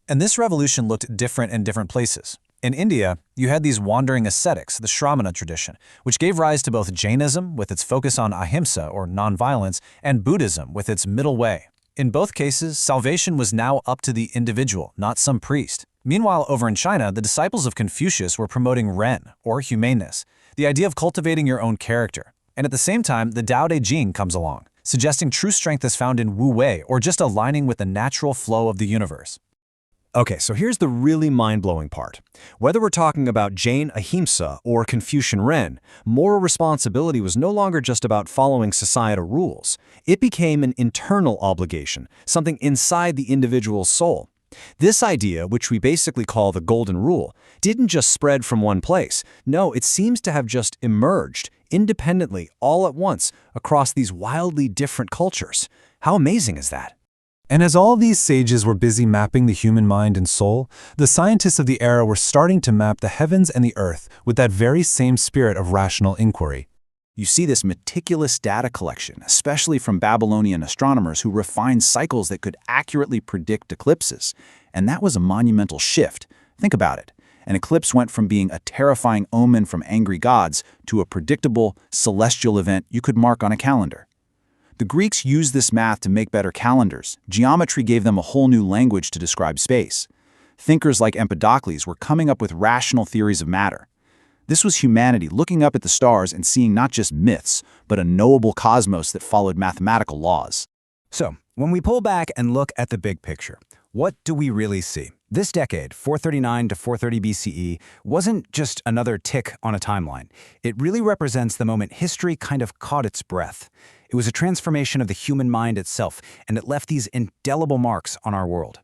And this revolution looked different in different places. In India, you had these wandering ascetics, the Shramana tradition, which gave rise to both Jainism, with its focus on ahimsa or nonviolence, and Buddhism, with its middle way. In both cases, salvation was now up to the individual, not some priest. Meanwhile, over in China, the disciples of Confucius were promoting Ren, or humaneness, the idea of cultivating your own character. And at the same time, the Tao Te Ching comes along, suggesting true strength is found in Wu Wei, or just aligning with the natural flow of the universe. Okay, so here's the really mind-blowing part. Whether we're talking about Jain Ahimsa or Confucian Ren, moral responsibility was no longer just about following societal rules. It became an internal obligation, something inside the individual's soul. This idea, which we basically call the Golden Rule, didn't just spread from one place. No, it seems to have just emerged, independently, all at once, across these wildly different cultures. How amazing is that? And as all these sages were busy mapping the human mind and soul, the scientists of the era were starting to map the heavens and the earth with that very same spirit of rational inquiry. You see this meticulous data collection, especially from Babylonian astronomers who refined cycles that could accurately predict eclipses. And that was a monumental shift. Think about it. An eclipse went from being a terrifying omen from angry gods to a predictable, celestial event you could mark on a calendar. The Greeks used this math to make better calendars. Geometry gave them a whole new language to describe space. Thinkers like Empedocles were coming up with rational theories of matter. This was humanity looking up at the stars and seeing not just myths, but a knowable cosmos that followed mathematical laws. So, when we pull back and look at the big picture, what do we really see? This decade, 439 to 430 BCE, wasn't just another tick on a timeline. It really represents the moment history kind of caught its breath. It was a transformation of the human mind itself, and it left these indelible marks on our world.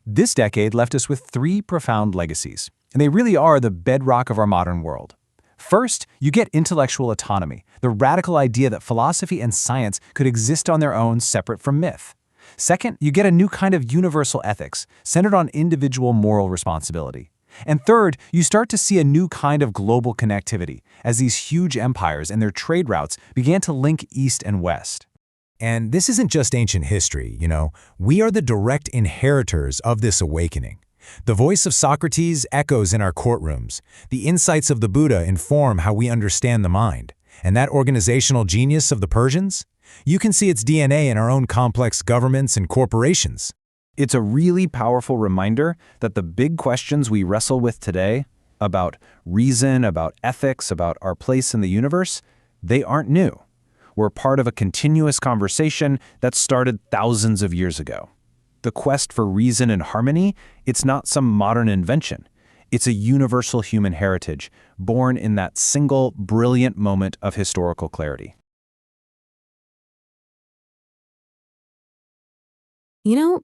This decade left us with three profound legacies, and they really are the bedrock of our modern world. First, you get intellectual autonomy, the radical idea that philosophy and science could exist on their own separate from myth. Second, you get a new kind of universal ethics, centered on individual moral responsibility. And third, you start to see a new kind of global connectivity, as these huge empires and their trade routes began to link East and West. And this isn't just ancient history, we are the direct inheritors of this awakening. The voice of Socrates echoes in our courtrooms. The insights of the Buddha inform how we understand the mind. And that organizational genius of the Persians? You can see its DNA in our own complex governments and corporations. It's a really powerful reminder that the big questions we wrestle with today about reason, about ethics, about our place in the universe, they aren't new. We're part of a continuous conversation that started thousands of years ago. The quest for reason and harmony, it's not some modern invention. It's a universal human heritage, born in that single, brilliant moment of historical clarity.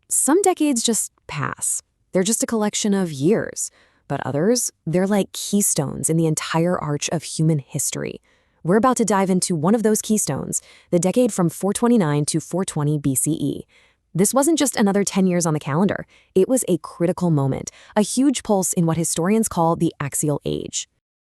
Some decades just pass. They're just a collection of years. But others, they're like keystones in the entire arch of human history. We're about to dive into one of those keystones, the decade from 429 to 420 BCE. This wasn't just another 10 years on the calendar. It was a critical moment, a huge pulse in what historians call the Axial Age.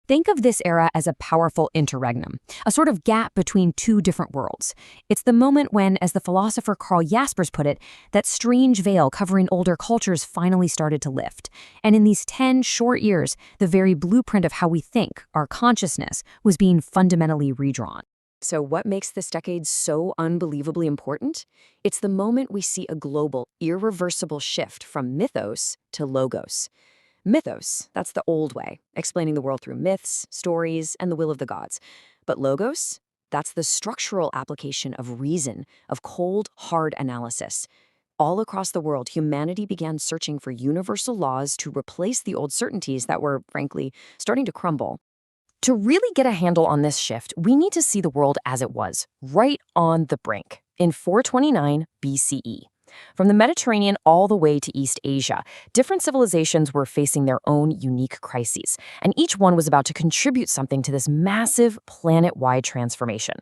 Think of this era as a powerful interregnum, a sort of gap between two different worlds. It's the moment when, as the philosopher Karl Jaspers put it, that strange veil covering older cultures finally started to lift. And in these 10 short years, the very blueprint of how we think, our consciousness, was being fundamentally redrawn. So what makes this decade so unbelievably important? It's the moment we see a global, irreversible shift from mythos to logos. Mythos, that's the old way, explaining the world through myths, stories, and the will of the gods. But logos, that's the structural application of reason, of cold, hard analysis. All across the world, humanity began searching for universal laws to replace the old certainties that were, frankly, starting to crumble. To really get a handle on this shift, we need to see the world as it was, right on the brink, in 429 BCE. From the Mediterranean all the way to East Asia, different civilizations were facing their own unique crises, and each one was about to contribute something to this massive planet-wide transformation.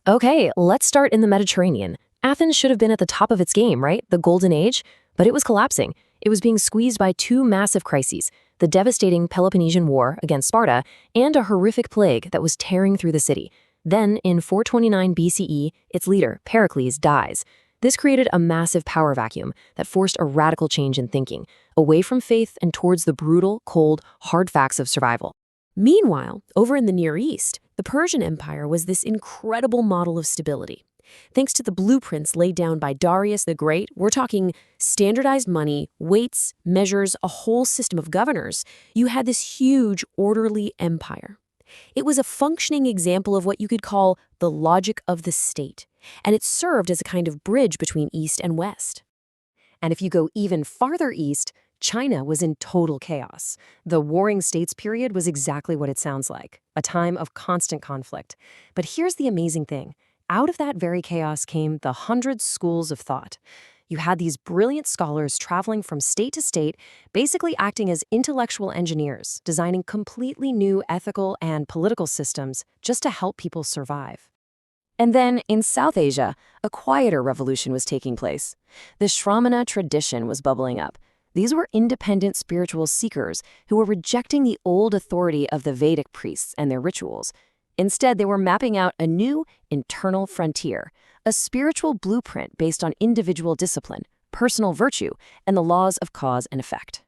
Okay, let's start in the Mediterranean. Athens should have been at the top of its game, right? The Golden Age? But it was collapsing. It was being squeezed by two massive crises, the devastating Peloponnesian War against Sparta and a horrific plague that was tearing through the city. Then, in 429 BCE, its leader, Pericles, dies. This created a massive power vacuum that forced a radical change in thinking, away from faith and towards the brutal, cold, hard facts of survival. Meanwhile, over in the Near East, the Persian Empire was this incredible model of stability. Thanks to the blueprints laid down by Darius the Great, we're talking standardized money, weights, measures, a whole system of governors. You had this huge, orderly empire. It was a functioning example of what you could call the logic of the state, and it served as a kind of bridge between East and West. And if you go even farther east, China was in total chaos. The Warring States period was exactly what it sounds like, a time of constant conflict. But here's the amazing thing. Out of that very chaos came the 100 schools of thought. You had these brilliant scholars traveling from state to state, basically acting as intellectual engineers, designing completely new ethical and political systems just to help people survive. And then, in South Asia, a quieter revolution was taking place. The Shramana tradition was bubbling up. These were independent spiritual seekers who were rejecting the old authority of the Vedic priests and their rituals. Instead, they were mapping out a new internal frontier, a spiritual blueprint based on individual discipline, personal virtue, and the laws of cause and effect.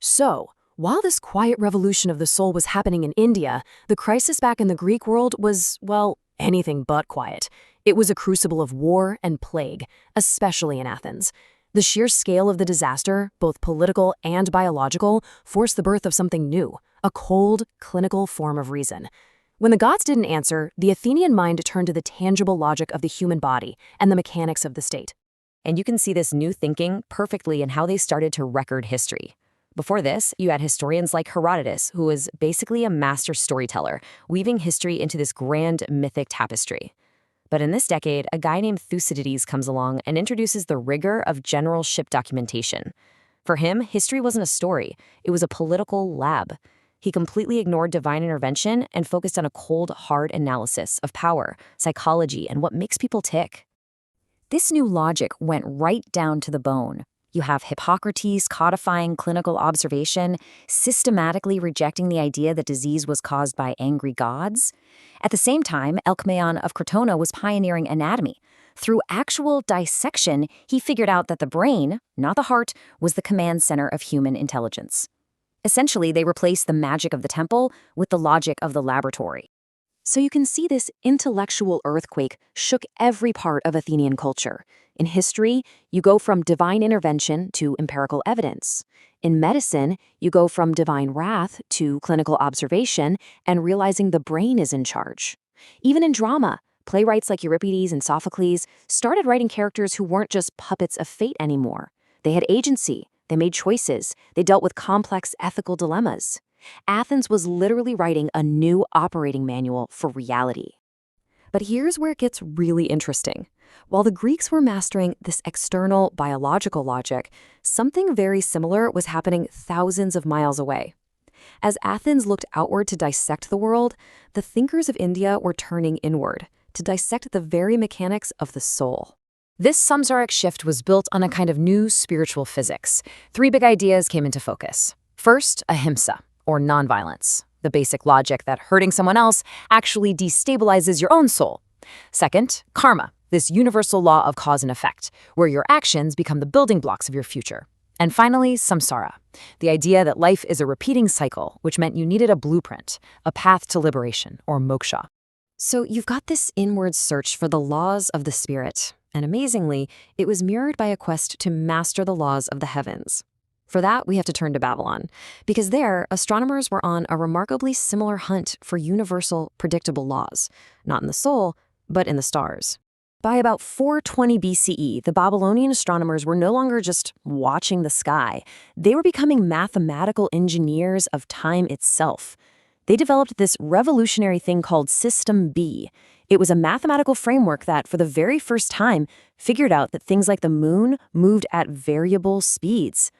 So, while this quiet revolution of the soul was happening in India, the crisis back in the Greek world was, well, anything but quiet. It was a crucible of war and plague, especially in Athens. The sheer scale of the disaster, both political and biological, forced the birth of something new, a cold, clinical form of reason. When the gods didn't answer, the Athenian mind turned to the tangible logic of the human body and the mechanics of the state. And you can see this new thinking perfectly in how they started to record history. Before this, you had historians like Herodotus, who was basically a master storyteller, weaving history into this grand mythic tapestry. But in this decade, a guy named Thucydides comes along and introduces the rigor of generalship documentation. For him, history wasn't a story, it was a political lab. He completely ignored divine intervention and focused on a cold, hard analysis of power, psychology, and what makes people tick. This new logic went right down to the bone. You have Hippocrates codifying clinical observation, systematically rejecting the idea that disease was caused by angry gods. At the same time, Alcmaeon of Crotona was pioneering anatomy. Through actual dissection, he figured out that the brain, not the heart, was the command center of human intelligence. Essentially, they replaced the magic of the temple with the logic of the laboratory. So you can see this intellectual earthquake shook every part of Athenian culture. In history, you go from divine intervention to empirical evidence. In medicine, you go from divine wrath to clinical observation and realizing the brain is in charge. Even in drama, playwrights like Euripides and Sophocles started writing characters who weren't just puppets of fate anymore. They had agency, they made choices, they dealt with complex ethical dilemmas. Athens was literally writing a new operating manual for reality. But here's where it gets really interesting. While the Greeks were mastering this external biological logic, something very similar was happening thousands of miles away. As Athens looked outward to dissect the world, the thinkers of India were turning inward to dissect the very mechanics of the soul. This samsaric shift was built on a kind of new spiritual physics. Three big ideas came into focus. First, ahimsa, or nonviolence, the basic logic that hurting someone else actually destabilizes your own soul. Second, karma, this universal law of cause and effect, where your actions become the building blocks of your future. And finally, samsara, the idea that life is a repeating cycle, which meant you needed a blueprint, a path to liberation, or moksha. So you've got this inward search for the laws of the spirit, and amazingly, it was mirrored by a quest to master the laws of the heavens. For that, we have to turn to Babylon, because there, astronomers were on a remarkably similar hunt for universal, predictable laws, not in the soul, but in the stars. By about 420 BCE, the Babylonian astronomers were no longer just watching the sky. They were becoming mathematical engineers of time itself. They developed this revolutionary thing called System B. It was a mathematical framework that, for the very first time, figured out that things like the moon moved at variable speeds.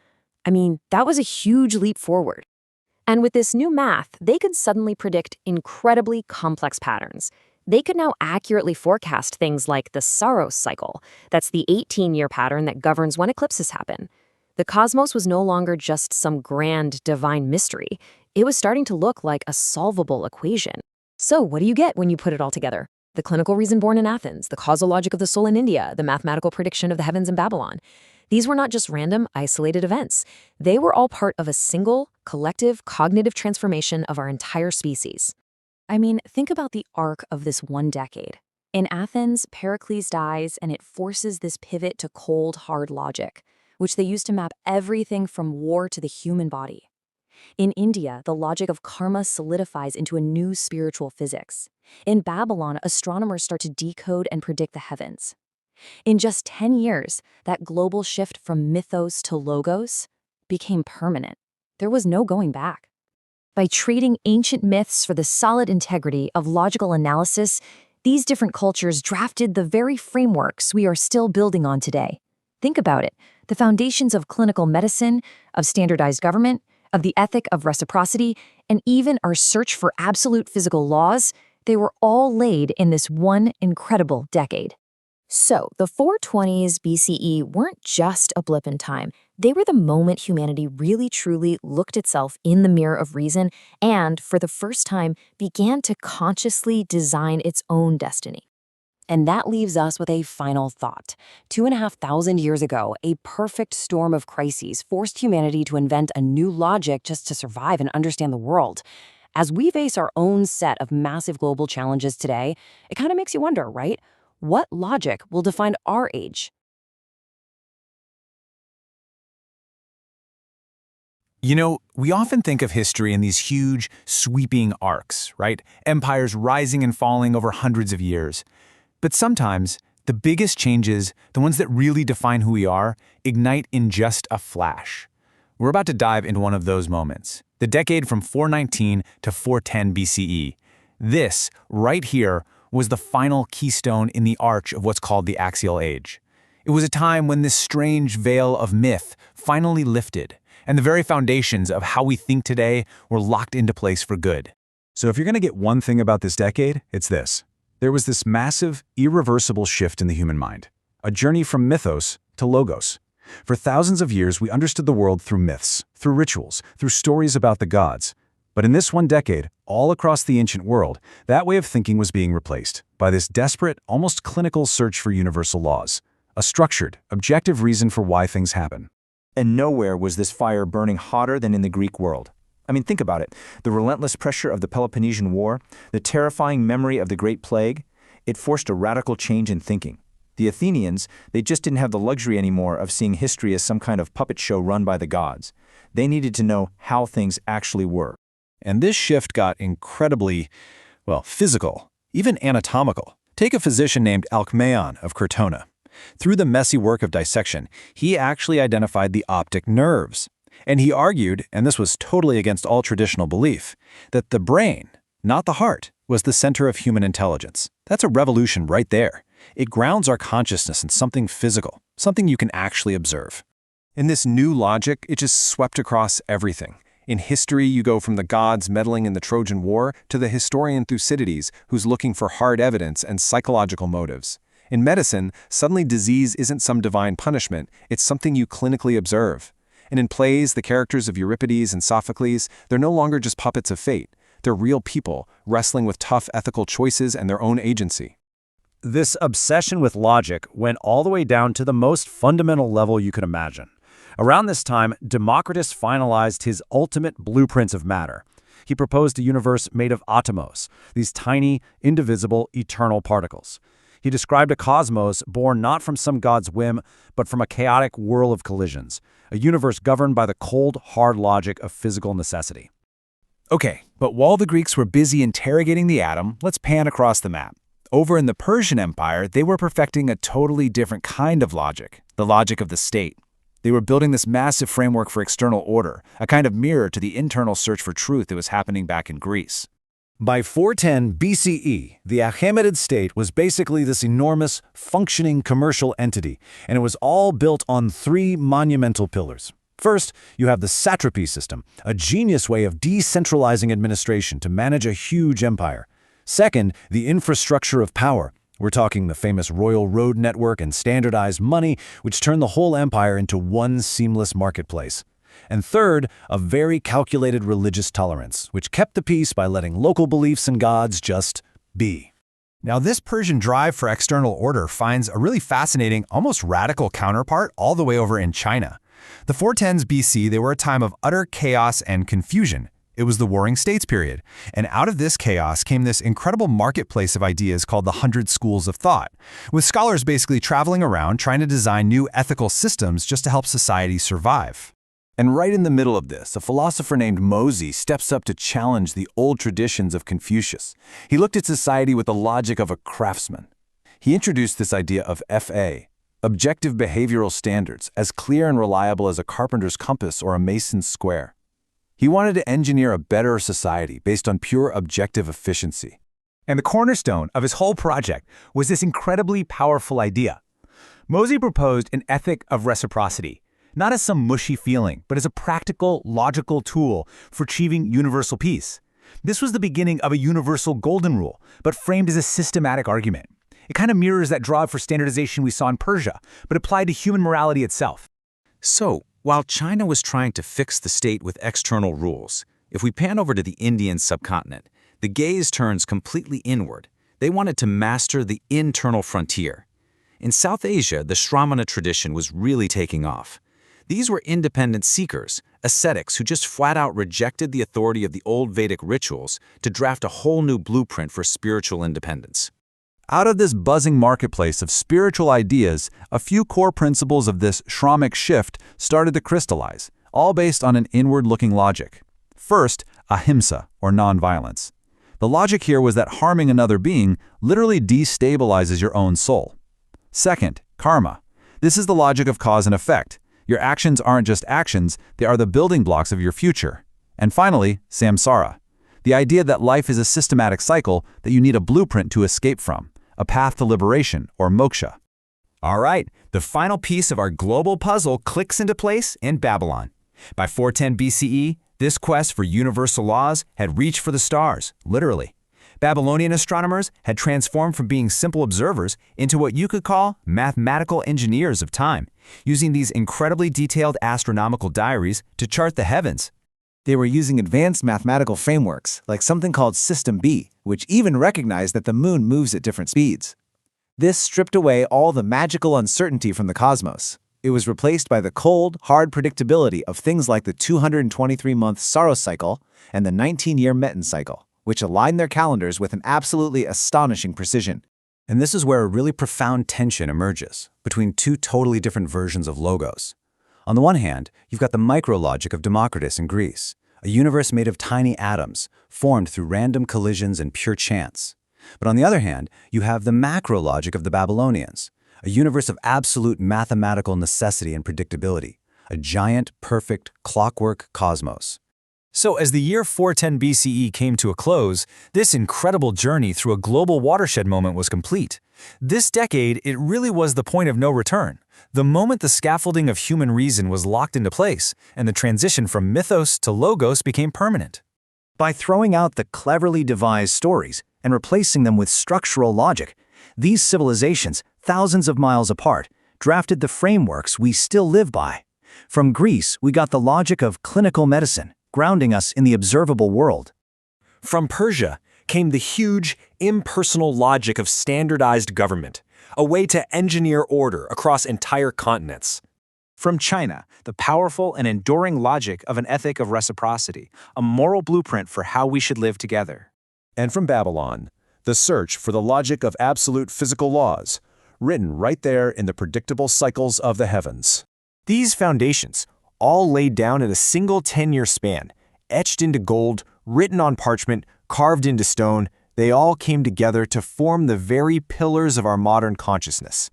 I mean, that was a huge leap forward. And with this new math, they could suddenly predict incredibly complex patterns. They could now accurately forecast things like the Saros cycle. That's the 18-year pattern that governs when eclipses happen. The cosmos was no longer just some grand divine mystery. It was starting to look like a solvable equation. So what do you get when you put it all together? The clinical reason born in Athens, the causal logic of the soul in India, the mathematical prediction of the heavens in Babylon. These were not just random, isolated events. They were all part of a single, collective, cognitive transformation of our entire species. I mean, think about the arc of this one decade. In Athens, Pericles dies, and it forces this pivot to cold, hard logic, which they use to map everything from war to the human body. In India, the logic of karma solidifies into a new spiritual physics. In Babylon, astronomers start to decode and predict the heavens. In just 10 years, that global shift from mythos to logos became permanent. There was no going back. By trading ancient myths for the solid integrity of logical analysis, these different cultures drafted the very frameworks we are still building on today. Think about it. The foundations of clinical medicine, of standardized government, of the ethic of reciprocity, and even our search for absolute physical laws, They were all laid in this one incredible decade. So, the 420s BCE weren't just a blip in time. They were the moment humanity really truly looked itself in the mirror of reason and, for the first time, began to consciously design its own destiny. And that leaves us with a final thought. 2,500 years ago, a perfect storm of crises forced humanity to invent a new logic just to survive and understand the world. As we face our own set of massive global challenges today, it kind of makes you wonder, right? What logic will define our age? You know, we often think of history in these huge, sweeping arcs, right? Empires rising and falling over hundreds of years. But sometimes, the biggest changes, the ones that really define who we are, ignite in just a flash. We're about to dive into one of those moments, the decade from 419 to 410 BCE. This, right here, was the final keystone in the arch of what's called the Axial Age. It was a time when this strange veil of myth finally lifted, and the very foundations of how we think today were locked into place for good. So if you're going to get one thing about this decade, it's this. There was this massive, irreversible shift in the human mind, a journey from mythos to logos. For thousands of years, we understood the world through myths, through rituals, through stories about the gods. But in this one decade, all across the ancient world, that way of thinking was being replaced by this desperate, almost clinical search for universal laws, a structured, objective reason for why things happen. And nowhere was this fire burning hotter than in the Greek world. I mean, think about it. The relentless pressure of the Peloponnesian War, the terrifying memory of the Great Plague, it forced a radical change in thinking. The Athenians, they just didn't have the luxury anymore of seeing history as some kind of puppet show run by the gods. They needed to know how things actually were. And this shift got incredibly, physical, even anatomical. Take a physician named Alcmaeon of Crotona. Through the messy work of dissection, he actually identified the optic nerves. And he argued, and this was totally against all traditional belief, that the brain, not the heart, was the center of human intelligence. That's a revolution right there. It grounds our consciousness in something physical, something you can actually observe. In this new logic, it just swept across everything. In history, you go from the gods meddling in the Trojan War to the historian Thucydides, who's looking for hard evidence and psychological motives. In medicine, suddenly disease isn't some divine punishment, it's something you clinically observe. And in plays, the characters of Euripides and Sophocles, they're no longer just puppets of fate. They're real people, wrestling with tough ethical choices and their own agency. This obsession with logic went all the way down to the most fundamental level you could imagine. Around this time, Democritus finalized his ultimate blueprints of matter. He proposed a universe made of atomos, these tiny, indivisible, eternal particles. He described a cosmos born not from some god's whim, but from a chaotic whirl of collisions, a universe governed by the cold, hard logic of physical necessity. Okay, but while the Greeks were busy interrogating the atom, let's pan across the map. Over in the Persian Empire, they were perfecting a totally different kind of logic, the logic of the state. They were building this massive framework for external order, a kind of mirror to the internal search for truth that was happening back in Greece. By 410 BCE, the Achaemenid state was basically this enormous, functioning commercial entity, and it was all built on three monumental pillars. First, you have the satrapy system, a genius way of decentralizing administration to manage a huge empire. Second, the infrastructure of power. We're talking the famous royal road network and standardized money, which turned the whole empire into one seamless marketplace. And third, a very calculated religious tolerance, which kept the peace by letting local beliefs and gods just be. Now, this Persian drive for external order finds a really fascinating, almost radical counterpart all the way over in China. The 410s BC, they were a time of utter chaos and confusion. It was the Warring States period, and out of this chaos came this incredible marketplace of ideas called the 100 Schools of Thought, with scholars basically traveling around trying to design new ethical systems just to help society survive. And right in the middle of this, a philosopher named Mozi steps up to challenge the old traditions of Confucius. He looked at society with the logic of a craftsman. He introduced this idea of FA, objective behavioral standards, as clear and reliable as a carpenter's compass or a mason's square. He wanted to engineer a better society based on pure objective efficiency. And the cornerstone of his whole project was this incredibly powerful idea. Mozi proposed an ethic of reciprocity, not as some mushy feeling, but as a practical, logical tool for achieving universal peace. This was the beginning of a universal golden rule, but framed as a systematic argument. It kind of mirrors that drive for standardization we saw in Persia, but applied to human morality itself. So, while China was trying to fix the state with external rules, if we pan over to the Indian subcontinent, the gaze turns completely inward. They wanted to master the internal frontier. In South Asia, the Shramana tradition was really taking off. These were independent seekers, ascetics who just flat-out rejected the authority of the old Vedic rituals to draft a whole new blueprint for spiritual independence. Out of this buzzing marketplace of spiritual ideas, a few core principles of this Shramic shift started to crystallize, all based on an inward-looking logic. First, ahimsa, or nonviolence. The logic here was that harming another being literally destabilizes your own soul. Second, karma. This is the logic of cause and effect. Your actions aren't just actions, they are the building blocks of your future. And finally, samsara. The idea that life is a systematic cycle that you need a blueprint to escape from, a path to liberation, or moksha. All right, the final piece of our global puzzle clicks into place in Babylon. By 410 BCE, this quest for universal laws had reached for the stars, literally. Babylonian astronomers had transformed from being simple observers into what you could call mathematical engineers of time, using these incredibly detailed astronomical diaries to chart the heavens. They were using advanced mathematical frameworks, like something called System B, which even recognized that the moon moves at different speeds. This stripped away all the magical uncertainty from the cosmos. It was replaced by the cold, hard predictability of things like the 223-month Saros cycle and the 19-year Meton cycle, which aligned their calendars with an absolutely astonishing precision. And this is where a really profound tension emerges between two totally different versions of logos. On the one hand, you've got the micro-logic of Democritus in Greece, a universe made of tiny atoms, formed through random collisions and pure chance. But on the other hand, you have the macro-logic of the Babylonians, a universe of absolute mathematical necessity and predictability, a giant, perfect, clockwork cosmos. So as the year 410 BCE came to a close, this incredible journey through a global watershed moment was complete. This decade, it really was the point of no return, the moment the scaffolding of human reason was locked into place, and the transition from mythos to logos became permanent. By throwing out the cleverly devised stories and replacing them with structural logic, these civilizations, thousands of miles apart, drafted the frameworks we still live by. From Greece, we got the logic of clinical medicine, grounding us in the observable world. From Persia came the huge, impersonal logic of standardized government, a way to engineer order across entire continents. From China, the powerful and enduring logic of an ethic of reciprocity, a moral blueprint for how we should live together. And from Babylon, the search for the logic of absolute physical laws, written right there in the predictable cycles of the heavens. These foundations, all laid down in a single 10-year span, etched into gold, written on parchment, carved into stone, they all came together to form the very pillars of our modern consciousness.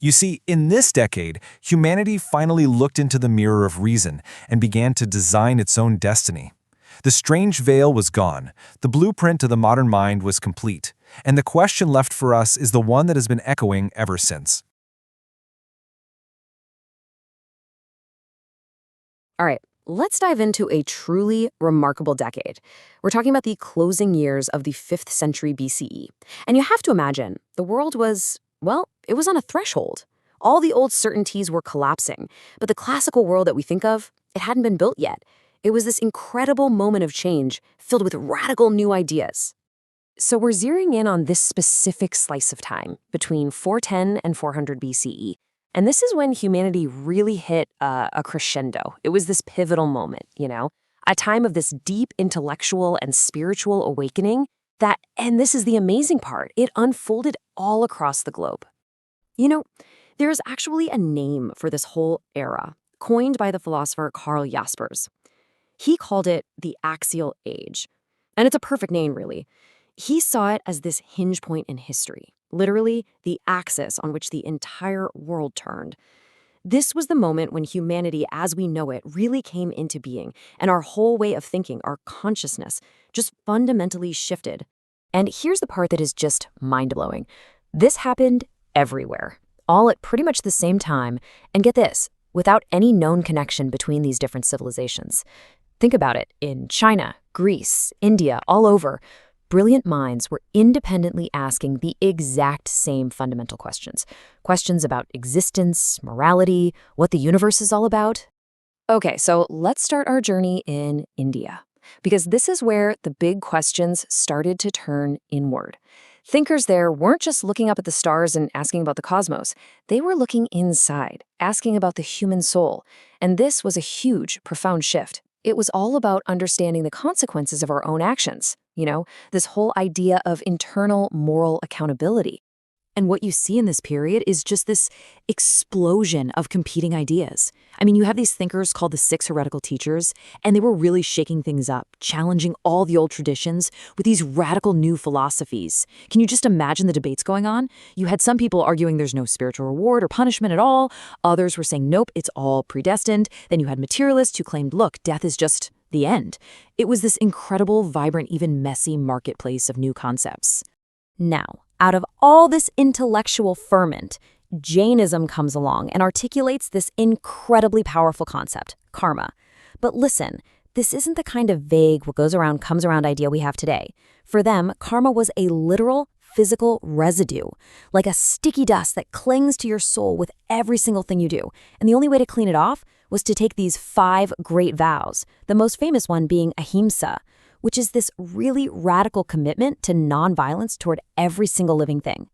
You see, in this decade, humanity finally looked into the mirror of reason and began to design its own destiny. The strange veil was gone, the blueprint to the modern mind was complete, and the question left for us is the one that has been echoing ever since. All right, let's dive into a truly remarkable decade. We're talking about the closing years of the 5th century BCE. And you have to imagine, the world was, well, it was on a threshold. All the old certainties were collapsing, but the classical world that we think of, it hadn't been built yet. It was this incredible moment of change filled with radical new ideas. So we're zeroing in on this specific slice of time between 410 and 400 BCE. And this is when humanity really hit a crescendo. It was this pivotal moment, a time of this deep intellectual and spiritual awakening that, and this is the amazing part, it unfolded all across the globe. There's actually a name for this whole era, coined by the philosopher Karl Jaspers. He called it the Axial Age. And it's a perfect name, really. He saw it as this hinge point in history, literally the axis on which the entire world turned. This was the moment when humanity as we know it really came into being, and our whole way of thinking, our consciousness, just fundamentally shifted. And here's the part that is just mind-blowing. This happened everywhere, all at pretty much the same time, and get this, without any known connection between these different civilizations. Think about it. In China, Greece, India, all over, brilliant minds were independently asking the exact same fundamental questions. Questions about existence, morality, what the universe is all about. Okay, so let's start our journey in India, because this is where the big questions started to turn inward. Thinkers there weren't just looking up at the stars and asking about the cosmos. They were looking inside, asking about the human soul. And this was a huge, profound shift. It was all about understanding the consequences of our own actions. This whole idea of internal moral accountability. And what you see in this period is just this explosion of competing ideas. I mean, you have these thinkers called the Six Heretical Teachers, and they were really shaking things up, challenging all the old traditions with these radical new philosophies. Can you just imagine the debates going on? You had some people arguing there's no spiritual reward or punishment at all. Others were saying, nope, it's all predestined. Then you had materialists who claimed, look, death is just the end. It was this incredible, vibrant, even messy marketplace of new concepts. Now, out of all this intellectual ferment, Jainism comes along and articulates this incredibly powerful concept, karma. But listen, this isn't the kind of vague, what goes around comes around idea we have today. For them, karma was a literal, physical residue, like a sticky dust that clings to your soul with every single thing you do. And the only way to clean it off was to take these 5 great vows, the most famous one being ahimsa, which is this really radical commitment to nonviolence toward every single living thing.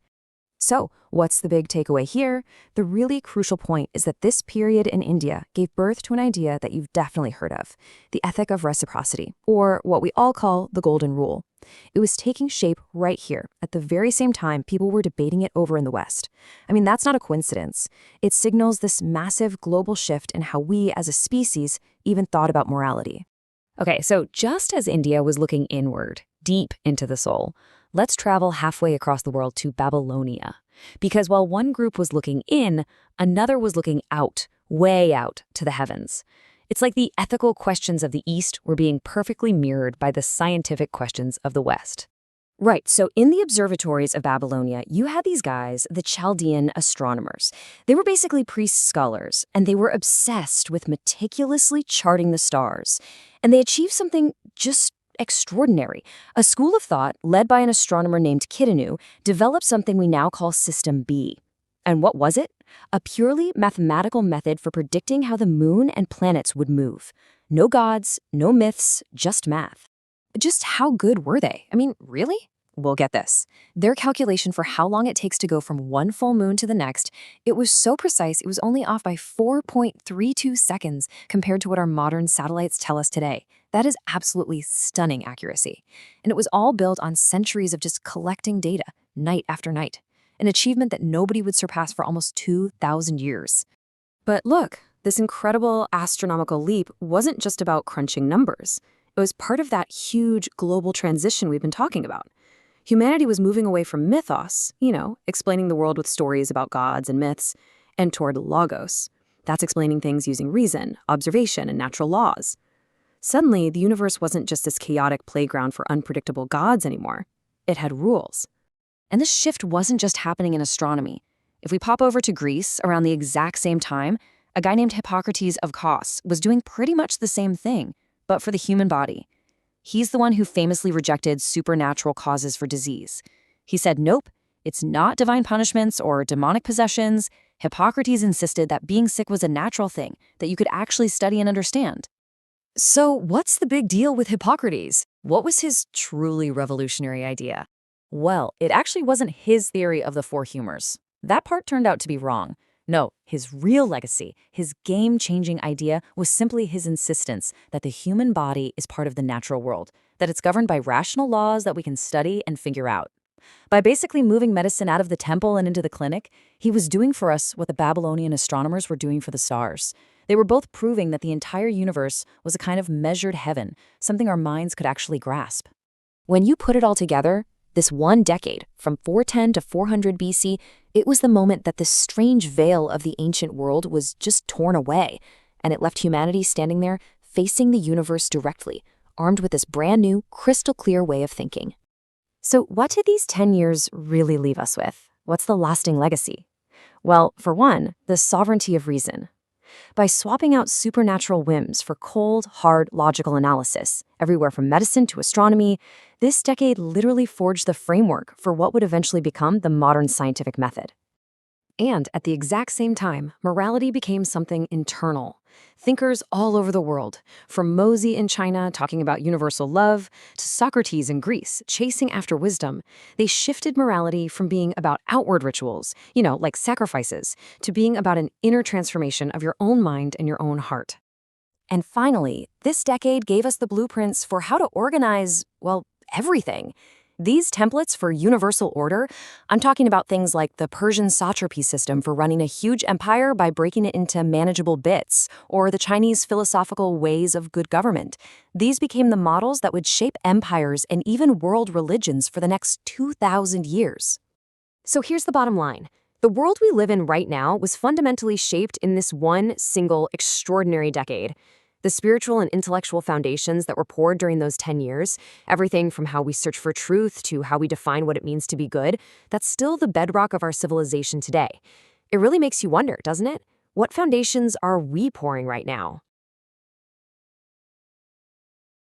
So, what's the big takeaway here? The really crucial point is that this period in India gave birth to an idea that you've definitely heard of, the ethic of reciprocity, or what we all call the Golden Rule. It was taking shape right here, at the very same time people were debating it over in the West. I mean, that's not a coincidence. It signals this massive global shift in how we, as a species, even thought about morality. Okay, so just as India was looking inward, deep into the soul, let's travel halfway across the world to Babylonia. Because while one group was looking in, another was looking out, way out, to the heavens. It's like the ethical questions of the East were being perfectly mirrored by the scientific questions of the West. Right, so in the observatories of Babylonia, you had these guys, the Chaldean astronomers. They were basically priest scholars, and they were obsessed with meticulously charting the stars. And they achieved something just extraordinary. A school of thought, led by an astronomer named Kidanu, developed something we now call System B. And what was it? A purely mathematical method for predicting how the moon and planets would move. No gods, no myths, just math. Just how good were they? I mean, really? Well, get this. Their calculation for how long it takes to go from one full moon to the next, it was so precise it was only off by 4.32 seconds compared to what our modern satellites tell us today. That is absolutely stunning accuracy. And it was all built on centuries of just collecting data, night after night. An achievement that nobody would surpass for almost 2,000 years. But look, this incredible astronomical leap wasn't just about crunching numbers. It was part of that huge global transition we've been talking about. Humanity was moving away from mythos, explaining the world with stories about gods and myths, and toward logos. That's explaining things using reason, observation, and natural laws. Suddenly, the universe wasn't just this chaotic playground for unpredictable gods anymore. It had rules. And this shift wasn't just happening in astronomy. If we pop over to Greece around the exact same time, a guy named Hippocrates of Kos was doing pretty much the same thing, but for the human body. He's the one who famously rejected supernatural causes for disease. He said, nope, it's not divine punishments or demonic possessions. Hippocrates insisted that being sick was a natural thing that you could actually study and understand. So what's the big deal with Hippocrates? What was his truly revolutionary idea? Well, it actually wasn't his theory of the 4 humors. That part turned out to be wrong. No, his real legacy, his game-changing idea, was simply his insistence that the human body is part of the natural world, that it's governed by rational laws that we can study and figure out. By basically moving medicine out of the temple and into the clinic, he was doing for us what the Babylonian astronomers were doing for the stars. They were both proving that the entire universe was a kind of measured heaven, something our minds could actually grasp. When you put it all together, this one decade, from 410 to 400 BC, it was the moment that this strange veil of the ancient world was just torn away, and it left humanity standing there, facing the universe directly, armed with this brand new, crystal clear way of thinking. So what did these 10 years really leave us with? What's the lasting legacy? Well, for one, the sovereignty of reason. By swapping out supernatural whims for cold, hard, logical analysis, everywhere from medicine to astronomy, this decade literally forged the framework for what would eventually become the modern scientific method. And at the exact same time, morality became something internal. Thinkers all over the world, from Mozi in China talking about universal love to Socrates in Greece chasing after wisdom, they shifted morality from being about outward rituals, like sacrifices, to being about an inner transformation of your own mind and your own heart. And finally, this decade gave us the blueprints for how to organize, everything. These templates for universal order, I'm talking about things like the Persian satrapy system for running a huge empire by breaking it into manageable bits, or the Chinese philosophical ways of good government. These became the models that would shape empires and even world religions for the next 2,000 years. So here's the bottom line. The world we live in right now was fundamentally shaped in this one single extraordinary decade. The spiritual and intellectual foundations that were poured during those 10 years, everything from how we search for truth to how we define what it means to be good, that's still the bedrock of our civilization today. It really makes you wonder, doesn't it? What foundations are we pouring right now?